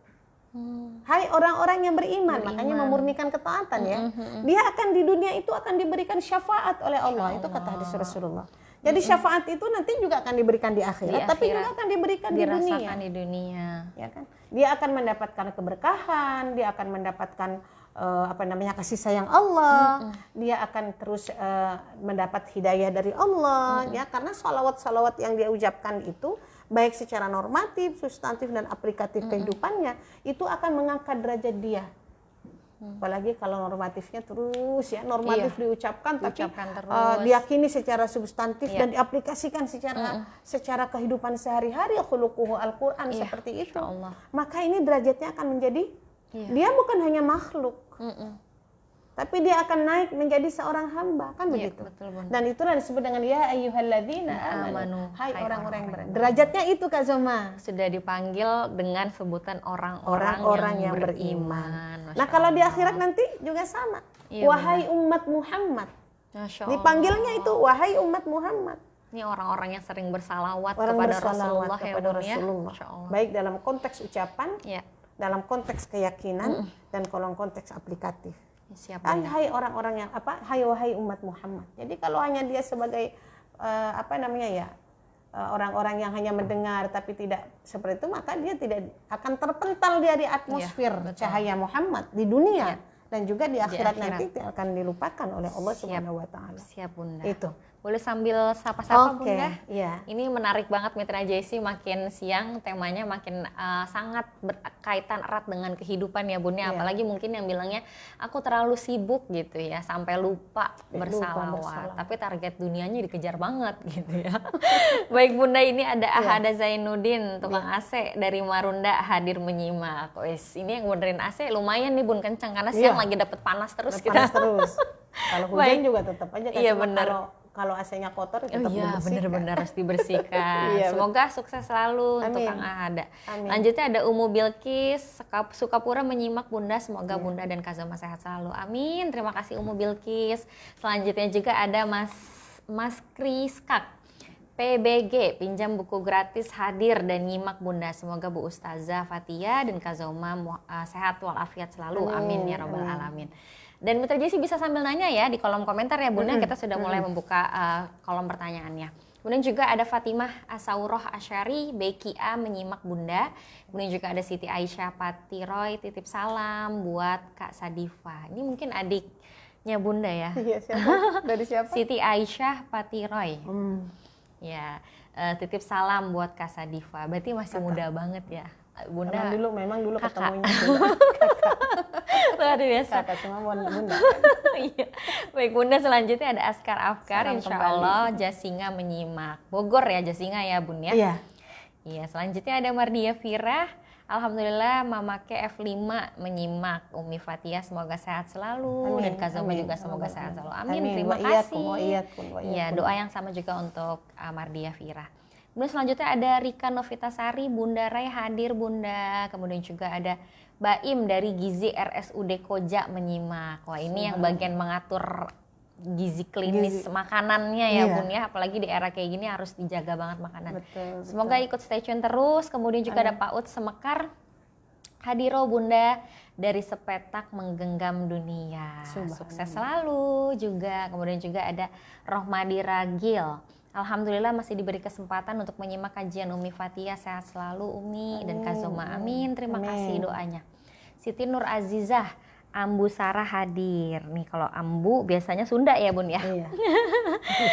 Hai orang-orang yang beriman, makanya memurnikan ketaatan ya. Dia akan di dunia itu akan diberikan syafaat oleh Allah, itu kata hadis Rasulullah. Jadi syafaat itu nanti juga akan diberikan di akhirat, tapi juga akan diberikan di dunia. Ya kan? Dia akan mendapatkan keberkahan, dia akan mendapatkan kasih sayang Allah, dia akan terus mendapat hidayah dari Allah, ya, karena salawat-salawat yang dia ucapkan itu baik secara normatif, substantif dan aplikatif kehidupannya itu akan mengangkat derajat dia. Apalagi kalau normatifnya terus ya, normatif diucapkan tapi diyakini secara substantif dan diaplikasikan secara kehidupan sehari-hari, khuluquhu Al-Qur'an seperti itu. Maka ini derajatnya akan menjadi dia bukan hanya makhluk. Tapi dia akan naik menjadi seorang hamba, kan begitu. Dan itulah disebut dengan ya ayyuhalladzina amanu. Hai orang-orang yang beriman. Derajatnya itu Kak Zoma. Sudah dipanggil dengan sebutan orang-orang yang beriman. Nah, kalau di akhirat nanti juga sama. Wahai umat Muhammad. Dipanggilnya itu wahai umat Muhammad. Ini orang-orang yang sering bersalawat kepada Rasulullah, baik dalam konteks ucapan, dalam konteks keyakinan, dan dalam konteks aplikatif. Hai orang-orang yang wahai umat Muhammad. Jadi kalau hanya dia sebagai orang-orang yang hanya mendengar tapi tidak seperti itu, maka dia tidak akan terpental di atmosfer cahaya Muhammad di dunia dan juga di akhirat nanti akan dilupakan oleh Allah Subhanahu wa taala. Siap Bunda. Itu. Boleh sambil sapa-sapa Oke, Bunda. iya. Ini menarik banget Mitra Jessi, makin siang temanya makin sangat berkaitan erat dengan kehidupan ya Bunda. Iya. Apalagi mungkin yang bilangnya aku terlalu sibuk gitu ya, sampai lupa bersalawat. bersalawat. Tapi target dunianya dikejar banget gitu ya. Baik Bunda, ini ada Ahada Zainuddin, tukang AC dari Marunda hadir menyimak. Wes, ini yang benerin AC lumayan nih Bun, kencang karena siang lagi dapet panas terus kita. Panas terus. Kalau hujan juga tetap aja kan. Iya, Cuma bener. kalau AC-nya kotor tetap Iya, dibersihkan. bener-bener harus dibersihkan. Iya, Semoga sukses selalu untuk Amin. Kang Ahada. Amin. Lanjutnya ada Umu Bilkis, Sukapura menyimak Bunda. Semoga Bunda dan Kazoma sehat selalu. Amin. Terima kasih Umu Bilkis. Selanjutnya juga ada Mas Kriskak. PBG, pinjam buku gratis hadir dan nyimak Bunda. Semoga Bu Ustazah Fatia dan Kazoma sehat walafiat selalu. Amin ya rabbal alamin. Dan Mitra Jessi bisa sambil nanya ya di kolom komentar ya Bunda, kita sudah mulai membuka kolom pertanyaannya. Kemudian juga ada Fatimah Asauroh Asyari, Beki A menyimak Bunda. Kemudian juga ada Siti Aisyah Patiroy, titip salam buat Kak Sadifa. Ini mungkin adiknya Bunda ya. Iya, siapa? Dari siapa? Siti Aisyah Patiroy. Ya, titip salam buat Kak Sadifa. Berarti masih muda banget ya. Bunda. Memang dulu kakak. ketemunya kakak. Luar biasa. Kakak cuma Bunda. Iya. Baik Bunda, selanjutnya ada Askar Afkar, Salam insya kembali. Allah Jasinga menyimak. Bogor ya Jasinga ya Bun ya. Iya. Iya, selanjutnya ada Mardia Fira. Alhamdulillah Mama Ke F5 menyimak. Umi Fatia semoga sehat selalu. Amin, Dan Kazoma amin. juga semoga sehat selalu. Amin. Amin. Terima Wa iyyakum, kasih. wa iyyakum, wa Iya, iyyakum. doa yang sama juga untuk Mardia Fira. Kemudian selanjutnya ada Rika Novitasari, Bunda Rai hadir Bunda. Kemudian juga ada Baim dari Gizi RSUD Koja menyimak. Wah, ini yang bagian mengatur gizi klinis makanannya ya Iya. Bun ya. Apalagi di era kayak gini harus dijaga banget makanan. Betul. Semoga ikut stay tune terus. Kemudian juga ada Pak Ut Semekar. Hadiro Bunda dari Sepetak menggenggam dunia. Subhanallah. Sukses selalu juga. Kemudian juga ada Rohmadi Ragil. Alhamdulillah masih diberi kesempatan untuk menyimak kajian Umi Fatia. Sehat selalu Umi dan Kazoma. Amin. Terima kasih doanya. Siti Nur Azizah, Ambu Sarah hadir. Nih kalau Ambu biasanya Sunda ya Bun ya. Iya.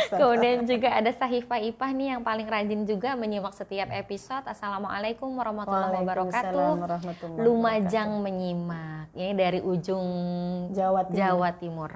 Kemudian juga ada Sahifah Ipah nih yang paling rajin juga menyimak setiap episode. Assalamualaikum warahmatullahi wabarakatuh. Waalaikumsalam warahmatullahi Lumajang menyimak. Ini dari ujung Jawa Timur.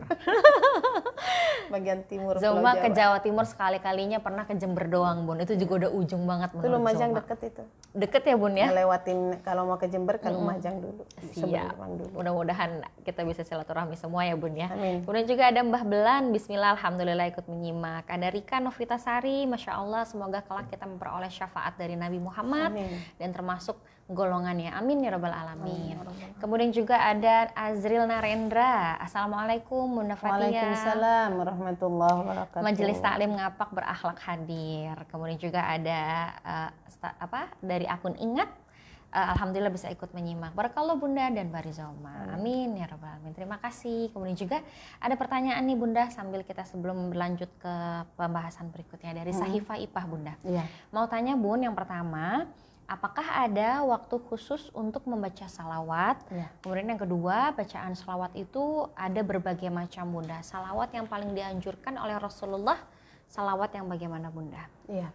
Bagian timur Zoma Pulau ke Jawa. Jawa Timur sekali-kalinya pernah ke Jember doang Bun. Itu juga udah ujung banget Itu menurut Lumajang Zoma. deket itu. Deket ya Bun ya? Ngelewatin kalau mau ke Jember ke Lumajang dulu. Siap. Sebelum dulu. Mudah-mudahan kita bisa silaturahmi semua ya Bun ya. Amin. Kemudian juga ada Mbah Belan, Bismillah, Alhamdulillah ikut menyimak. Ada Rika Novitasari, Masya Allah semoga kelak kita memperoleh syafaat dari Nabi Muhammad. Amin. Dan termasuk golongannya. Amin ya Rabbal Alamin. Kemudian juga ada Azril Narendra. Assalamualaikum Bunda Fatia. Waalaikumsalam warahmatullahi wabarakatuh. Majelis Taklim Ngapak berakhlak hadir. Kemudian juga ada dari akun Ingat. Alhamdulillah bisa ikut menyimak. Barakallah Bunda dan Barizoma. Amin ya Rabbal Alamin. Terima kasih. Kemudian juga ada pertanyaan nih Bunda sambil kita sebelum berlanjut ke pembahasan berikutnya dari Sahifah Ipah Bunda. Iya. Mau tanya Bun, yang pertama, apakah ada waktu khusus untuk membaca salawat? Iya. Kemudian yang kedua, bacaan salawat itu ada berbagai macam Bunda. Salawat yang paling dianjurkan oleh Rasulullah, salawat yang bagaimana Bunda? Iya.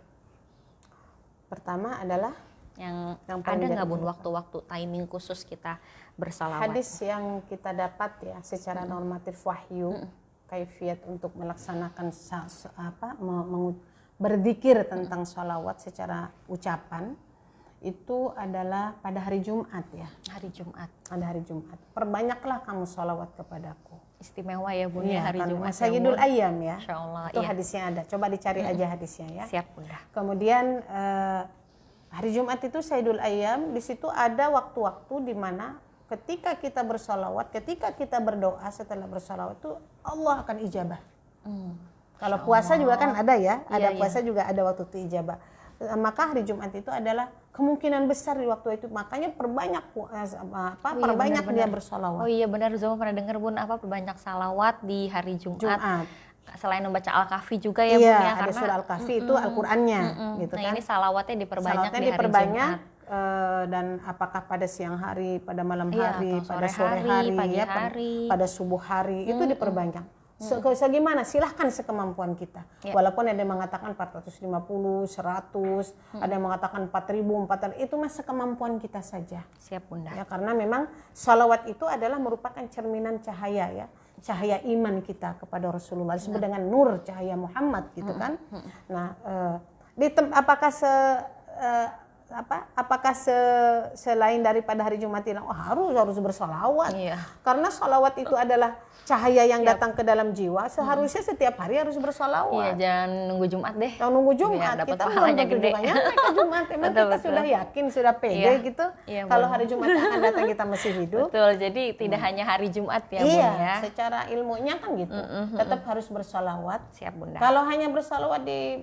Pertama adalah Yang Yang ada paling nggak Bun dianjurkan. waktu-waktu timing khusus kita bersalawat? hadis yang kita dapat ya secara normatif wahyu, kaifiat untuk melaksanakan berzikir tentang sholawat secara ucapan itu adalah pada hari Jumat ya. Hari Jumat. Pada hari Jumat. Perbanyaklah kamu sholawat kepadaku. Istimewa ya Bun ya hari kan, Jumat. ya, Sayyidul Bun. Ayyam ya. Insya Allah. Itu Iya. hadisnya ada. Coba dicari aja hadisnya ya. Siap Bunda. Kemudian hari Jumat itu Sayyidul Ayyam, di situ ada waktu-waktu di mana ketika kita bersolawat, ketika kita berdoa setelah bersolawat itu Allah akan ijabah. Kalau puasa juga kan ada ya, ada Iya, puasa juga ada waktu itu ijabah. Maka hari Jumat itu adalah kemungkinan besar di waktu itu, makanya perbanyak perbanyak dia bersolawat. Oh iya benar, Zoma pernah dengar Bun perbanyak salawat di hari Jumat. Selain membaca Al-Kahfi juga ya Bun Iya, ya, ada karena surah Al-Kahfi itu Al-Qur'annya gitu nah kan. ini salawatnya diperbanyak Salawatnya di hari diperbanyak, Jumat. dan apakah pada siang hari, pada malam Iya, hari, atau pada sore sore hari, hari, pagi ya, hari. pada subuh hari itu diperbanyak. Segimana silahkan sekemampuan kita. Ya. Walaupun ada yang mengatakan 450, 100, ada yang mengatakan 4000, 4000, itu mah sekemampuan kita saja. Siap Bunda. Ya, karena memang salawat itu adalah merupakan cerminan cahaya ya, cahaya iman kita kepada Rasulullah, disebut dengan nur cahaya Muhammad gitu kan. Nah, apakah selain daripada hari Jumat ini harus bersalawat? Iya. Karena salawat itu adalah cahaya yang datang ke dalam jiwa. Seharusnya setiap hari harus bersalawat. Iya, jangan nunggu Jumat deh. Jangan nunggu Jumat. Biar dapat Kita pahalanya belum gede. juga nyampe ke Jumat. Emang Betul, kita betul. sudah yakin, sudah pede Iya. gitu. Iya, Kalau Bun. hari Jumat akan datang kita masih hidup. Betul, jadi tidak hanya hari Jumat ya Bun Iya, ya. secara ilmunya kan gitu. Tetap harus bersalawat. Siap Bunda. Kalau hanya bersalawat di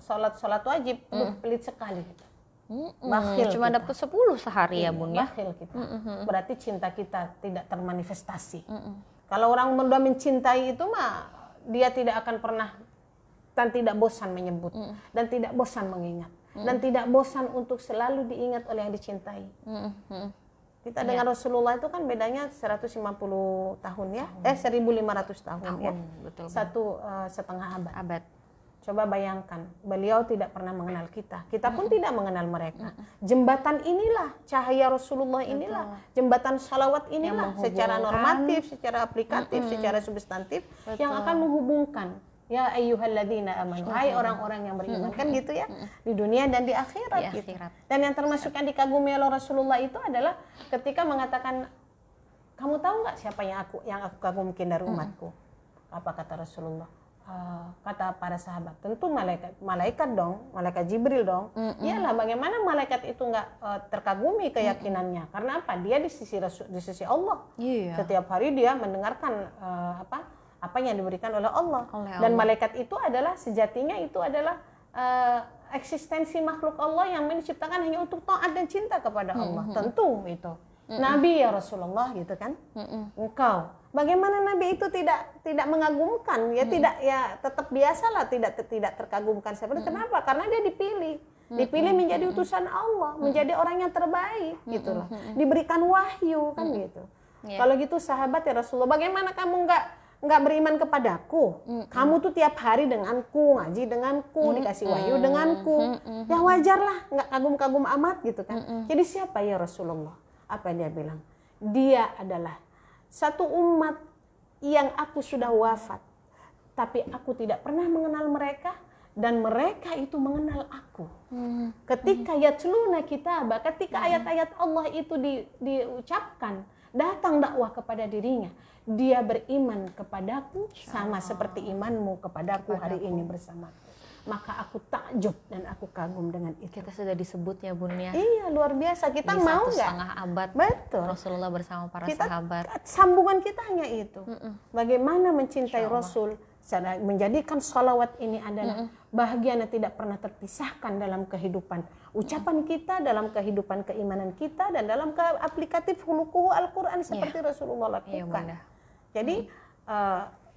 salat wajib, pelit sekali gitu. Bakhil Cuma kita. dapat 10 sehari ya Bun ya. Bakhil kita. Berarti cinta kita tidak termanifestasi. Kalau orang sudah mencintai itu mah dia tidak akan pernah dan tidak bosan menyebut dan tidak bosan mengingat dan tidak bosan untuk selalu diingat oleh yang dicintai. Kita dengan Rasulullah itu kan bedanya 150 tahun ya, 1.500 tahun ya. Betul. Satu setengah abad. Abad. Coba bayangkan, beliau tidak pernah mengenal kita. Kita pun tidak mengenal mereka. Jembatan inilah, cahaya Rasulullah inilah, jembatan salawat inilah, secara normatif, secara aplikatif, secara substantif, yang akan menghubungkan. Ya ayyuhalladzina amanu, hai orang-orang yang beriman, kan gitu ya, di dunia dan di akhirat. Di gitu. akhirat. Dan yang termasuk yang dikagumi oleh Rasulullah itu adalah ketika mengatakan, kamu tahu nggak siapa yang aku kagumkan dari umatku? Apa kata Rasulullah? Kata para sahabat, tentu malaikat dong, malaikat Jibril dong. Iyalah, bagaimana malaikat itu nggak terkagumi keyakinannya? Karena apa? Dia di sisi Allah. Iya. Setiap hari dia mendengarkan apa yang diberikan oleh Allah. Dan malaikat itu adalah sejatinya itu adalah eksistensi makhluk Allah yang diciptakan hanya untuk taat dan cinta kepada Allah. Tentu itu. Nabi ya Rasulullah gitu kan. Engkau bagaimana Nabi itu tidak mengagumkan ya, tidak ya, tetap biasalah tidak terkagumkan. Sebenarnya kenapa? Karena dia dipilih menjadi utusan Allah, menjadi orang yang terbaik gitulah. Diberikan wahyu kan gitu. Kalau gitu sahabat ya Rasulullah, bagaimana kamu nggak beriman kepadaku? Kamu tuh tiap hari denganku, ngaji denganku, dikasih wahyu denganku. Ya wajarlah nggak kagum-kagum amat gitu kan. Jadi siapa ya Rasulullah? Apa yang dia bilang? Dia adalah satu umat yang aku sudah wafat, tapi aku tidak pernah mengenal mereka dan mereka itu mengenal aku. Ketika yatluna kitabah, ketika ayat-ayat Allah itu diucapkan, datang dakwah kepada dirinya, dia beriman kepadaku sama seperti imanmu kepadaku hari ini bersamaku. Maka aku takjub dan aku kagum dengan itu. Kita sudah disebut ya Bun ya. Iya, luar biasa. Kita Di mau 1,5 nggak? abad Betul. Rasulullah bersama para Kita sahabat. sambungan kita hanya itu. Bagaimana mencintai Rasul, menjadikan salawat ini adalah bahagian yang tidak pernah terpisahkan dalam kehidupan ucapan kita, dalam kehidupan keimanan kita, dan dalam aplikatif hulukuhu Al-Quran seperti Rasulullah lakukan. Jadi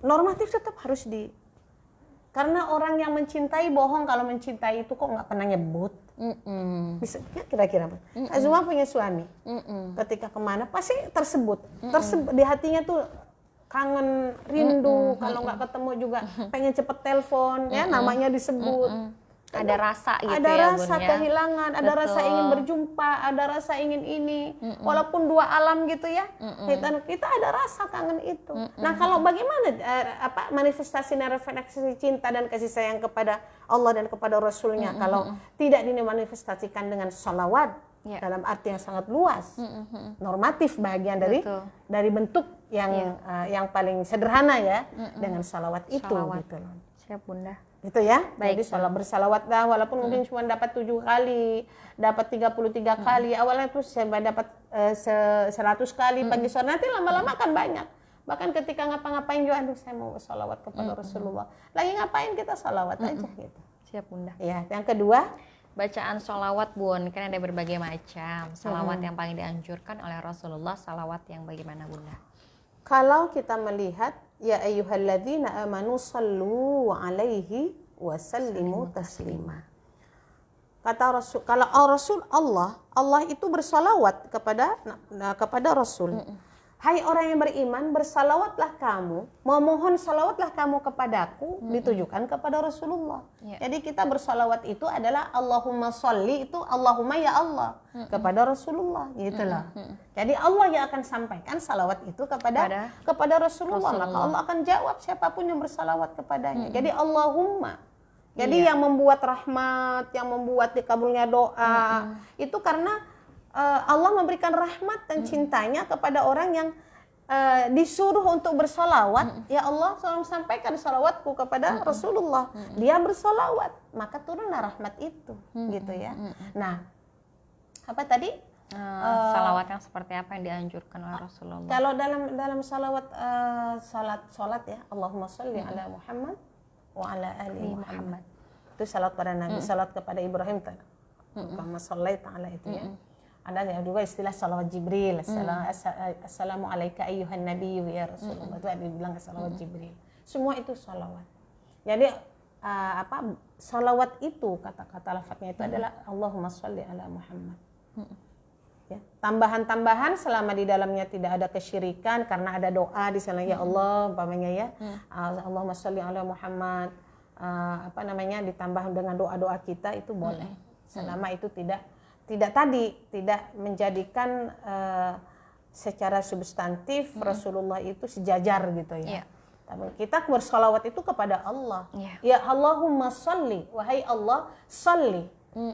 normatif tetap harus karena orang yang mencintai bohong kalau mencintai itu kok nggak pernah nyebut. Bisa kira-kira. Azuma punya suami. Ketika kemana pasti tersebut di hatinya tuh kangen, rindu. Kalau nggak ketemu juga pengen cepet telepon, ya namanya disebut. Ada rasa gitu ada ya rasa Bun ya. kehilangan, ada rasa ingin berjumpa, ada rasa ingin ini, walaupun dua alam gitu ya. Kita ada rasa kangen itu. Nah, kalau bagaimana manifestasi dan refleksi cinta dan kasih sayang kepada Allah dan kepada Rasulnya kalau tidak dimanifestasikan dengan salawat dalam arti yang sangat luas, normatif, bagian dari bentuk yang paling sederhana ya, dengan salawat itu gitu loh. Siap Bunda. Gitu ya. Baik, jadi bersalawat dah walaupun mungkin cuma dapat 7 kali, dapat 33 kali. Awalnya tuh saya dapat 100 kali pagi sore, nanti lama-lama kan banyak. Bahkan ketika ngapa-ngapain juga, aduh saya mau salawat kepada Rasulullah. Lagi ngapain kita salawat aja gitu. Siap Bunda. Ya, yang kedua, bacaan sholawat Bun, kan ada berbagai macam. Salawat yang paling dianjurkan oleh Rasulullah, salawat yang bagaimana Bunda? kalau kita melihat ya ayyuhalladzina amanu sallu alaihi wa sallimu taslima. Kata Rasul, kalau Rasul Allah itu bersalawat kepada Rasul. Hai orang yang beriman, bersalawatlah kamu, memohon salawatlah kamu kepadaku, ditujukan kepada Rasulullah. Jadi kita bersalawat itu adalah Allahumma sholli, itu Allahumma ya Allah, kepada Rasulullah, gitu loh. Jadi Allah yang akan sampaikan salawat itu kepada Rasulullah. Maka Allah akan jawab siapapun yang bersalawat kepadanya. Jadi Allahumma. Jadi yang membuat rahmat, yang membuat dikabulnya doa, itu karena Allah memberikan rahmat dan cintanya kepada orang yang disuruh untuk bersolawat. Ya Allah, tolong sampaikan salawatku kepada Rasulullah. Dia bersolawat, maka turunlah rahmat itu, gitu ya. Nah, apa tadi? Salawat yang seperti apa yang dianjurkan oleh Rasulullah? Kalau dalam salawat salat ya, Allahumma sholli ala Muhammad wa ala ali Muhammad. Itu salat pada Nabi, salat kepada Ibrahim tadi. Allahumma sholli ta'ala itu ya. Ada juga istilah salawat Jibril, assalamu alayka ayyuhan nabiyyu ya Rasulullah, itu ada dibilang salawat Jibril. Semua itu salawat. Jadi salawat itu kata-kata lafadznya itu adalah Allahumma sholli ala Muhammad. Ya, tambahan-tambahan selama di dalamnya tidak ada kesyirikan, karena ada doa di sana ya Allah umpamanya ya. Allahumma sholli ala Muhammad, ditambah dengan doa-doa kita itu boleh. Selama itu tidak menjadikan secara substantif Rasulullah itu sejajar gitu ya. Tapi kita bersalawat itu kepada Allah. Ya Allahumma sholli, wahai Allah, sholli,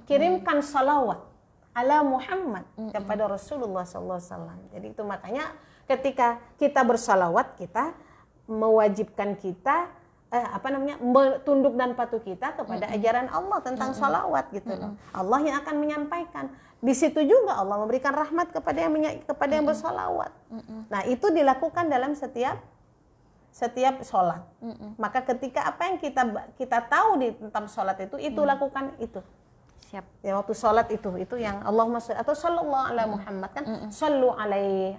kirimkan salawat ala Muhammad kepada Rasulullah SAW. Jadi itu makanya ketika kita bersalawat, kita mewajibkan kita tunduk dan patuh kita kepada ajaran Allah tentang salawat gitu loh. Allah yang akan menyampaikan. Di situ juga Allah memberikan rahmat kepada yang bersalawat. Nah, itu dilakukan dalam setiap sholat. Maka ketika apa yang kita tahu tentang sholat itu lakukan itu. Siap. Ya, waktu sholat itu yang Allahumma sholli atau sallallahu ala Muhammad kan sallu alaihi.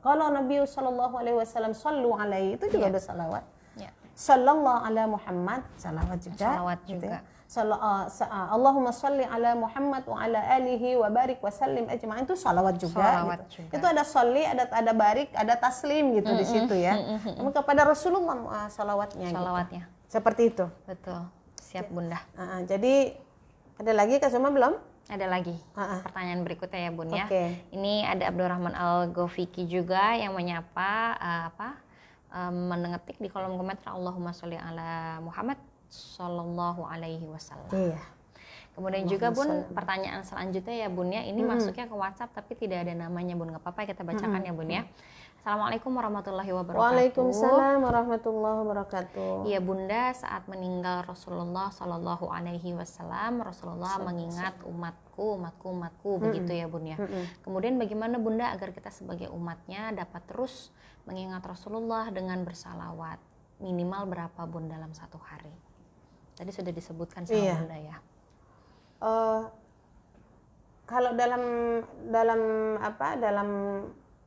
Kalau Nabi sallallahu alaihi wasallam sallu alaihi itu juga ada salawat. Sallallahu ala Muhammad, salawat juga. Gitu ya. Allahumma sholli ala Muhammad wa ala alihi wa barik wa sallim ajma'in, itu salawat juga. Gitu. Itu ada sholli, ada barik, ada taslim gitu di situ ya. Namun kepada Rasulullah salawatnya. Salawatnya. Gitu. Seperti itu. Betul. Siap Bunda. Jadi ada lagi Kak Suma belum? Ada lagi. Pertanyaan berikutnya ya Bun ya. Okay. Ini ada Abdurrahman Al-Gofiki juga yang menyapa mengetik di kolom komentar Allahumma sholli ala Muhammad sallallahu alaihi wasallam. Iya. Kemudian juga Bun, pertanyaan selanjutnya ya Bun ya, ini masuknya ke WhatsApp tapi tidak ada namanya Bun, nggak apa-apa kita bacakan ya Bun ya. Assalamualaikum warahmatullahi wabarakatuh. Waalaikumsalam warahmatullahi wabarakatuh. Iya Bunda, saat meninggal Rasulullah sallallahu alaihi wasallam, Rasulullah mengingat umatku begitu ya Bun ya. Kemudian bagaimana Bunda agar kita sebagai umatnya dapat terus mengingat Rasulullah dengan bersalawat, minimal berapa Bun dalam satu hari? Tadi sudah disebutkan sama Bunda ya. Kalau dalam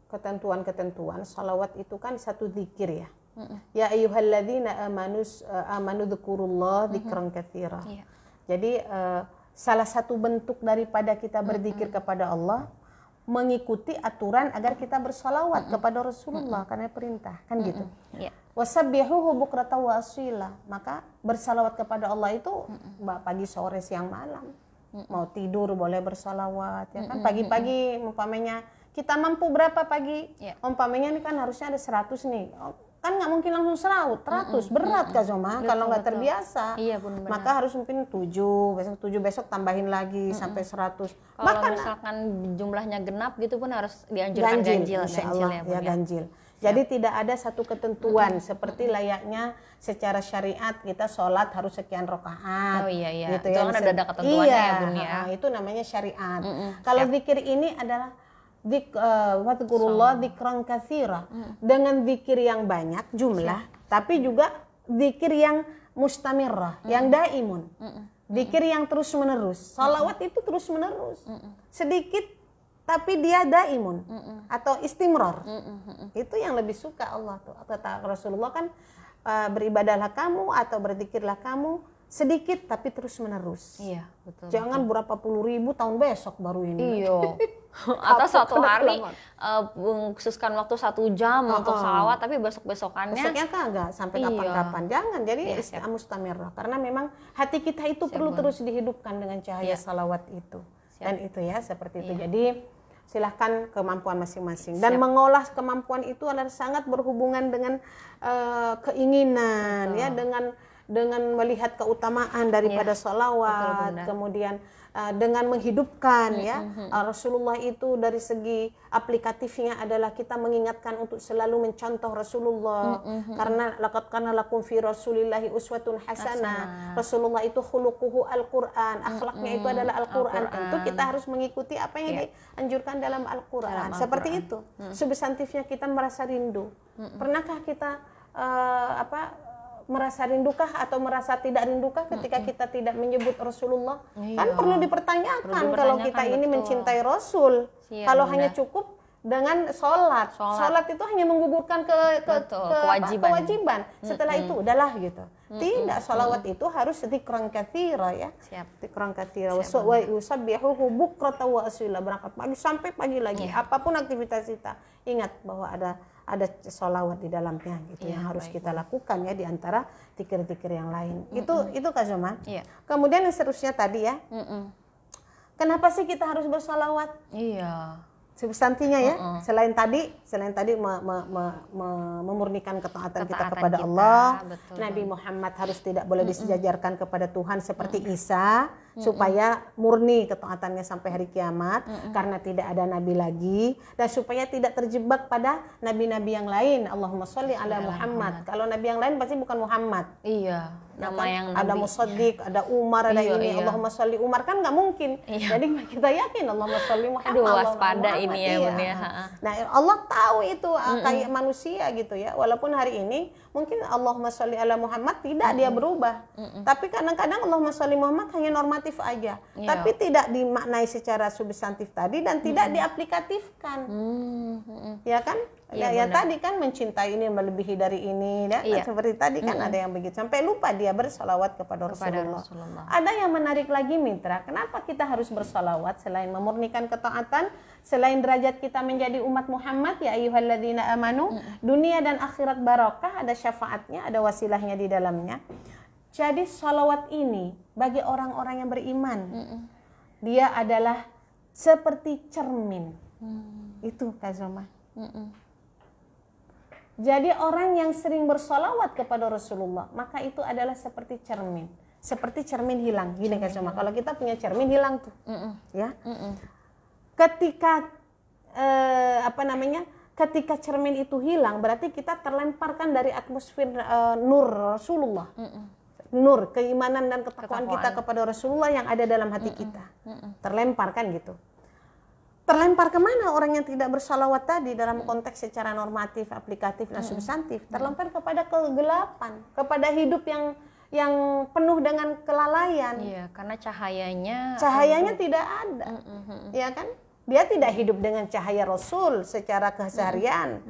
ketentuan salawat itu kan satu zikir ya. Ya ayyuhalladzina amanu dzkurullah dzikran katsira. Jadi salah satu bentuk daripada kita berzikir kepada Allah, mengikuti aturan agar kita bersalawat kepada Rasulullah karena perintah kan gitu. Wasabbihuhu bukratan wa asila, maka bersalawat kepada Allah itu pagi, sore, siang, malam. Mau tidur boleh bersalawat ya kan. Pagi-pagi umpamanya kita mampu berapa pagi? Umpamanya ini kan harusnya ada 100 nih. Kan nggak mungkin langsung 100, berat Kak Zoma kalau nggak terbiasa. Iya, benar. Maka harus mungkin 7 besok tambahin lagi sampai 100. Kalau misalkan jumlahnya genap gitu pun harus dianjurkan ganjil ya, ganjil. Jadi tidak ada satu ketentuan seperti layaknya secara syariat kita sholat harus sekian rakaat. Oh iya. Gitu itu ya. kan ada ketentuannya ya Bun ya. Itu namanya syariat. Kalau zikir ini adalah wadhkurullah dzikran katsira, dengan zikir yang banyak jumlah, tapi juga zikir yang mustamirrah, yang daimun. Zikir yang terus menerus. Salawat itu terus menerus. Sedikit tapi dia daimun atau istimrar. Itu yang lebih suka Allah tuh. Kata Rasulullah kan beribadahlah kamu atau berzikirlah kamu sedikit tapi terus menerus. Iya, betul. Jangan berapa puluh ribu tahun besok baru ini. Iya. Atau suatu hari kelamaan. khususkan waktu 1 jam untuk salawat, tapi besoknya Besoknya kan enggak sampai Iya. kapan-kapan. Jangan. Jadi Iya, siap. mustamirah. Karena memang hati kita itu perlu terus dihidupkan dengan cahaya Iya. salawat itu. Siap. Dan itu ya seperti itu. Iya. Jadi silahkan kemampuan masing-masing. Dan Siap. mengolah kemampuan itu adalah sangat berhubungan dengan keinginan, Betul. ya, dengan melihat keutamaan daripada salawat, Bunda. kemudian dengan menghidupkan ya. Rasulullah itu dari segi aplikatifnya adalah kita mengingatkan untuk selalu mencontoh Rasulullah, karena laqad kana lakum fi Rasulillahi uswatun hasanah. Rasulullah itu khuluquhu Al-Qur'an, akhlaknya itu adalah Al-Qur'an. Tentu kita harus mengikuti apa yang dianjurkan dalam Al-Qur'an. Seperti itu. Substantifnya kita merasa rindu. Pernahkah kita merasa rindukah atau merasa tidak rindukah ketika kita tidak menyebut Rasulullah? Kan perlu dipertanyakan kalau kita ini betul. mencintai Rasul. Siap, Kalau Bunda. hanya cukup dengan sholat itu hanya menggugurkan kewajiban. Setelah itu udahlah gitu. Tidak, sholawat itu harus dzikran katsira ya. Siap. Dzikran katsira wa yusabbihuhu bukratan wa asila, berangkat pagi sampai pagi lagi. Apapun aktivitas kita, ingat bahwa ada sholawat di dalamnya gitu yang harus kita lakukan ya, di antara zikir-zikir yang lain. Itu Kak Zoma. Iya. Kemudian yang seterusnya tadi ya. Kenapa sih kita harus bersolawat? Iya. Substansinya ya, selain tadi memurnikan ketaatan kita kepada Allah, betul. Nabi Muhammad harus tidak boleh disejajarkan kepada Tuhan seperti Isa, supaya murni ketaatannya sampai hari kiamat, karena tidak ada nabi lagi, dan supaya tidak terjebak pada nabi-nabi yang lain. Allahumma sholli ala Muhammad. Kalau nabi yang lain pasti bukan Muhammad. Iya. Ya Nama kan? yang Ada nabi. Musaddiq, ada Umar, ada ini. Allahumma sholli Umar, kan nggak mungkin. Jadi kita yakin Allahumma sholli Muhammad. Aduh, Allahumma waspada Muhammad, ini ya, iya. Bunda ya. Nah, Allah tahu itu kayak manusia gitu ya. Walaupun hari ini mungkin Allahumma sholli ala Muhammad tidak dia berubah. Tapi kadang-kadang Allahumma sholli Muhammad hanya normatif aja. Iya. Tapi tidak dimaknai secara substantif tadi dan tidak diaplikatifkan. Ya kan? Iya, Ya benar. tadi kan mencintai ini melebihi dari ini ya. Iya. Seperti tadi kan ada yang begitu sampai lupa dia bersalawat kepada Rasulullah. Rasulullah. Ada yang menarik lagi mitra, kenapa kita harus bersalawat selain memurnikan ketaatan, selain derajat kita menjadi umat Muhammad ya ayyuhalladzina amanu, dunia dan akhirat barokah, ada syafaatnya, ada wasilahnya di dalamnya. Jadi salawat ini bagi orang-orang yang beriman, dia adalah seperti cermin. Itu Kak Zoma. Jadi orang yang sering bersolawat kepada Rasulullah, maka itu adalah seperti cermin. Seperti cermin hilang. Gini Kak Zoma, kalau kita punya cermin hilang tuh. Ya. Ketika ketika cermin itu hilang, berarti kita terlemparkan dari atmosfer nur Rasulullah. Nur, keimanan dan ketakwaan kita kepada Rasulullah yang ada dalam hati kita. Terlempar kan gitu. Terlempar kemana orang yang tidak bersalawat tadi dalam konteks secara normatif, aplikatif, dan substantif? Terlempar kepada kegelapan, kepada hidup yang penuh dengan kelalaian. Iya, karena cahayanya Tidak ada, ya kan? Dia tidak hidup dengan cahaya Rasul secara keseharian.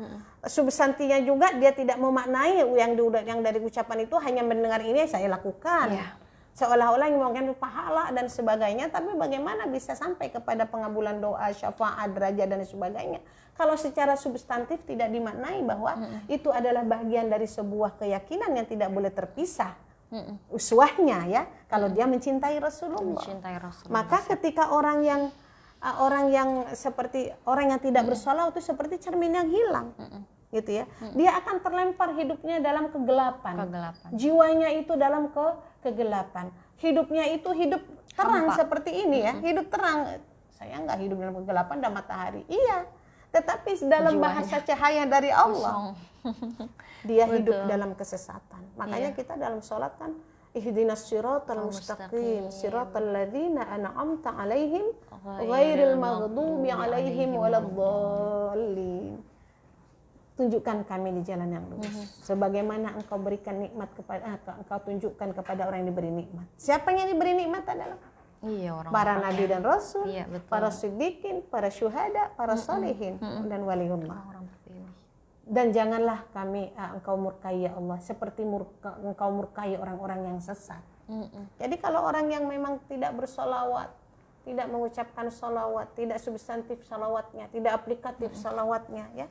Substansinya juga dia tidak memaknai yang dari ucapan itu hanya mendengar ini saya lakukan. Iya. Seolah-olah mungkin pahala dan sebagainya, tapi bagaimana bisa sampai kepada pengabulan doa, syafaat, derajat dan sebagainya kalau secara substantif tidak dimaknai bahwa itu adalah bagian dari sebuah keyakinan yang tidak boleh terpisah. Uswahnya ya, kalau dia mencintai Rasulullah. Maka ketika orang yang tidak bersolawat itu seperti cermin yang hilang. Gitu ya. Dia akan terlempar hidupnya dalam kegelapan. Jiwanya itu dalam kegelapan. Hidupnya itu hidup terang seperti ini ya. Hidup terang. Saya enggak hidup dalam kegelapan dan matahari. Iya. Tetapi dalam bahasa cahaya dari Allah. Dia hidup dalam kesesatan. Makanya kita dalam sholat kan ihdinas siratal mustaqim siratal ladzina an'amta 'alaihim ghairil maghdubi 'alaihim waladdallin. Tunjukkan kami di jalan yang lurus. Sebagaimana engkau berikan nikmat engkau tunjukkan kepada orang yang diberi nikmat. Siapa yang diberi nikmat adalah para nabi dan rasul, para siddiqin, para syuhada, para salihin, dan waliullah. Dan janganlah kami engkau murkai ya Allah seperti engkau murkai orang-orang yang sesat. Jadi kalau orang yang memang tidak bersolawat, tidak mengucapkan salawat, tidak substantif salawatnya, tidak aplikatif salawatnya, ya,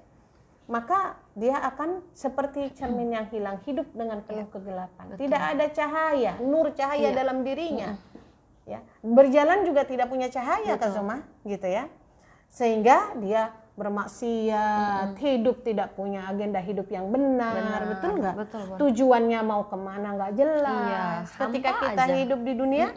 maka dia akan seperti cermin yang hilang, hidup dengan penuh kegelapan. Betul. Tidak ada cahaya, nur cahaya dalam dirinya. Ya, berjalan juga tidak punya cahaya, Kak Zuma, gitu ya. Sehingga dia bermaksiat, hidup tidak punya agenda hidup yang benar, betul nggak? Betul, Bun. Tujuannya mau kemana nggak jelas. Iya, Ketika hampa kita aja. hidup di dunia,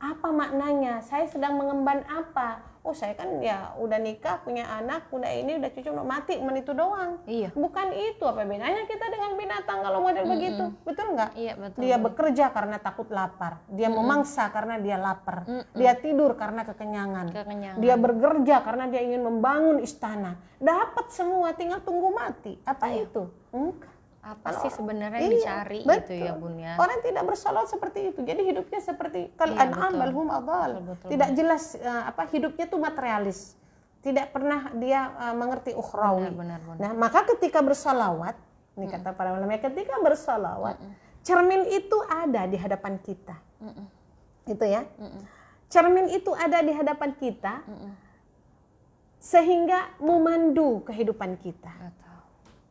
apa maknanya? Saya sedang mengemban apa? Oh, saya kan ya udah nikah, punya anak, udah ini, udah cucu, udah mati, cuman itu doang. Iya. Bukan itu, apa bedanya kita dengan binatang kalau model begitu, betul nggak? Iya, betul. Dia bekerja karena takut lapar, dia memangsa karena dia lapar, dia tidur karena kekenyangan, dia bekerja karena dia ingin membangun istana, dapat semua, tinggal tunggu mati. Apa itu? Enggak. Apa sih sebenarnya Iya, yang dicari betul. gitu ya, Bun ya? Orang tidak bersalawat seperti itu, jadi hidupnya seperti kal Iya, an'am betul. bal hum adhal. Betul, Tidak jelas hidupnya tuh materialis, tidak pernah dia mengerti ukhrawi. Benar. Nah, maka ketika bersalawat, ini kata para ulama, ketika bersalawat, cermin itu ada di hadapan kita, itu ya. Cermin itu ada di hadapan kita, sehingga memandu kehidupan kita. Betul.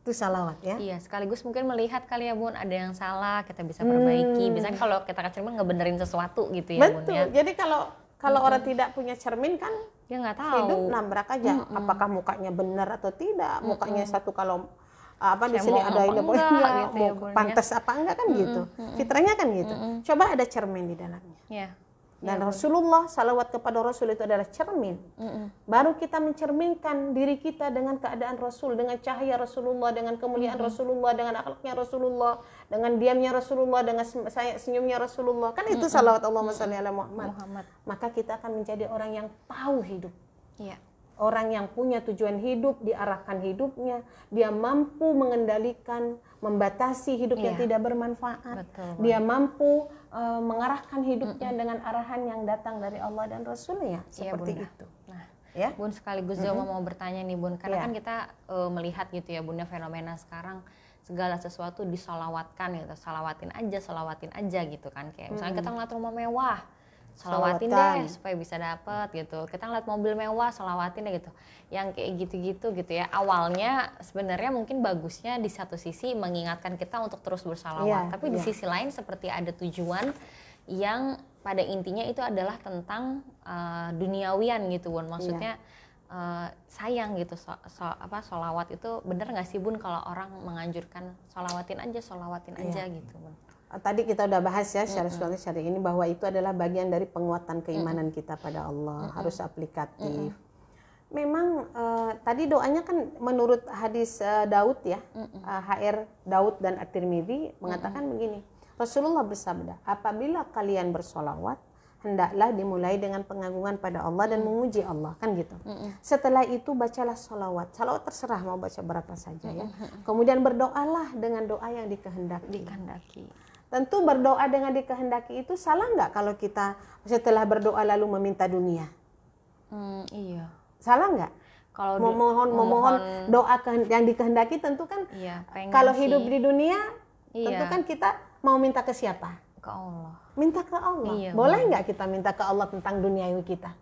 Itu salawat ya. Iya, sekaligus mungkin melihat kali ya, Bun, ada yang salah, kita bisa perbaiki. Biasanya kalau kita ke cermin ngebenerin sesuatu gitu ya, Bun ya. Betul. Jadi kalau orang tidak punya cermin kan Dia nggak tahu. hidup nabrak aja. Apakah mukanya benar atau tidak? Mukanya satu kalau di sini Cemong ada apa ini enggak gitu ya, Bun, ya. pantas apa enggak kan gitu. Fitrahnya kan gitu. Coba ada cermin di dalamnya. Iya. Dan Rasulullah, salawat kepada Rasul itu adalah cermin. Baru kita mencerminkan diri kita dengan keadaan Rasul, dengan cahaya Rasulullah, dengan kemuliaan Rasulullah, dengan akhlaknya Rasulullah, dengan diamnya Rasulullah, dengan senyumnya Rasulullah. Kan itu salawat Allahumma shalli ala Muhammad. Maka kita akan menjadi orang yang tahu hidup. Iya. Orang yang punya tujuan hidup, diarahkan hidupnya, dia mampu mengendalikan, membatasi hidup yang tidak bermanfaat. Betul, dia mampu mengarahkan hidupnya dengan arahan yang datang dari Allah dan Rasulnya, seperti Bunda. itu. Nah, Ya, Bun, sekaligus Zoma mau bertanya nih, Bun, karena Iya. kan kita melihat gitu ya, Bunda, fenomena sekarang segala sesuatu disalawatkan gitu, salawatin aja gitu kan, kayak misalnya kita ngeliat rumah mewah, salawatin Salawatan. deh supaya bisa dapet gitu. Kita ngeliat mobil mewah, salawatin deh gitu. Yang kayak gitu-gitu gitu ya. Awalnya sebenarnya mungkin bagusnya di satu sisi mengingatkan kita untuk terus bersalawat. Iya, Tapi di sisi lain seperti ada tujuan yang pada intinya itu adalah tentang duniawian gitu, Bun. Maksudnya sayang gitu, sholawat itu bener nggak sih, Bun, kalau orang menganjurkan sholawatin aja gitu, Bun. tadi kita udah bahas ya secara syar'i ini bahwa itu adalah bagian dari penguatan keimanan kita pada Allah, harus aplikatif. Memang tadi doanya kan menurut hadis Daud ya, HR Daud dan At-Tirmidzi mengatakan begini, Rasulullah bersabda, apabila kalian bersolawat, hendaklah dimulai dengan pengagungan pada Allah dan memuji Allah, kan gitu. Setelah itu bacalah solawat terserah mau baca berapa saja ya. Kemudian berdoalah dengan doa yang dikehendaki. Tentu berdoa dengan dikehendaki itu salah nggak kalau kita setelah berdoa lalu meminta dunia? Iya. Salah nggak? Kalau memohon doa yang dikehendaki tentu kan, kalau hidup di dunia tentu kan kita mau minta ke siapa? Ke Allah. Minta ke Allah. Iya, boleh nggak kita minta ke Allah tentang duniawi kita?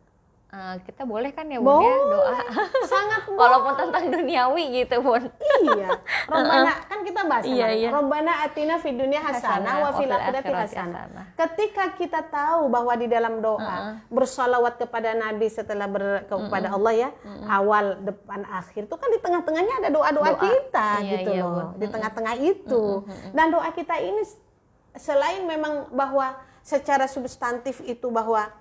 Kita boleh kan ya, Bun, ya, doa sangat walaupun tentang duniawi gitu, Bun. Iya. Robbana kan kita bahas Iya. Robbana atina fid dunya hasanah wa fil akhirati hasanah. Ketika kita tahu bahwa di dalam doa bersalawat kepada Nabi setelah kepada Allah ya, awal depan akhir itu kan di tengah-tengahnya ada doa-doa kita gitu loh. Di tengah-tengah itu. Dan doa kita ini selain memang bahwa secara substantif itu bahwa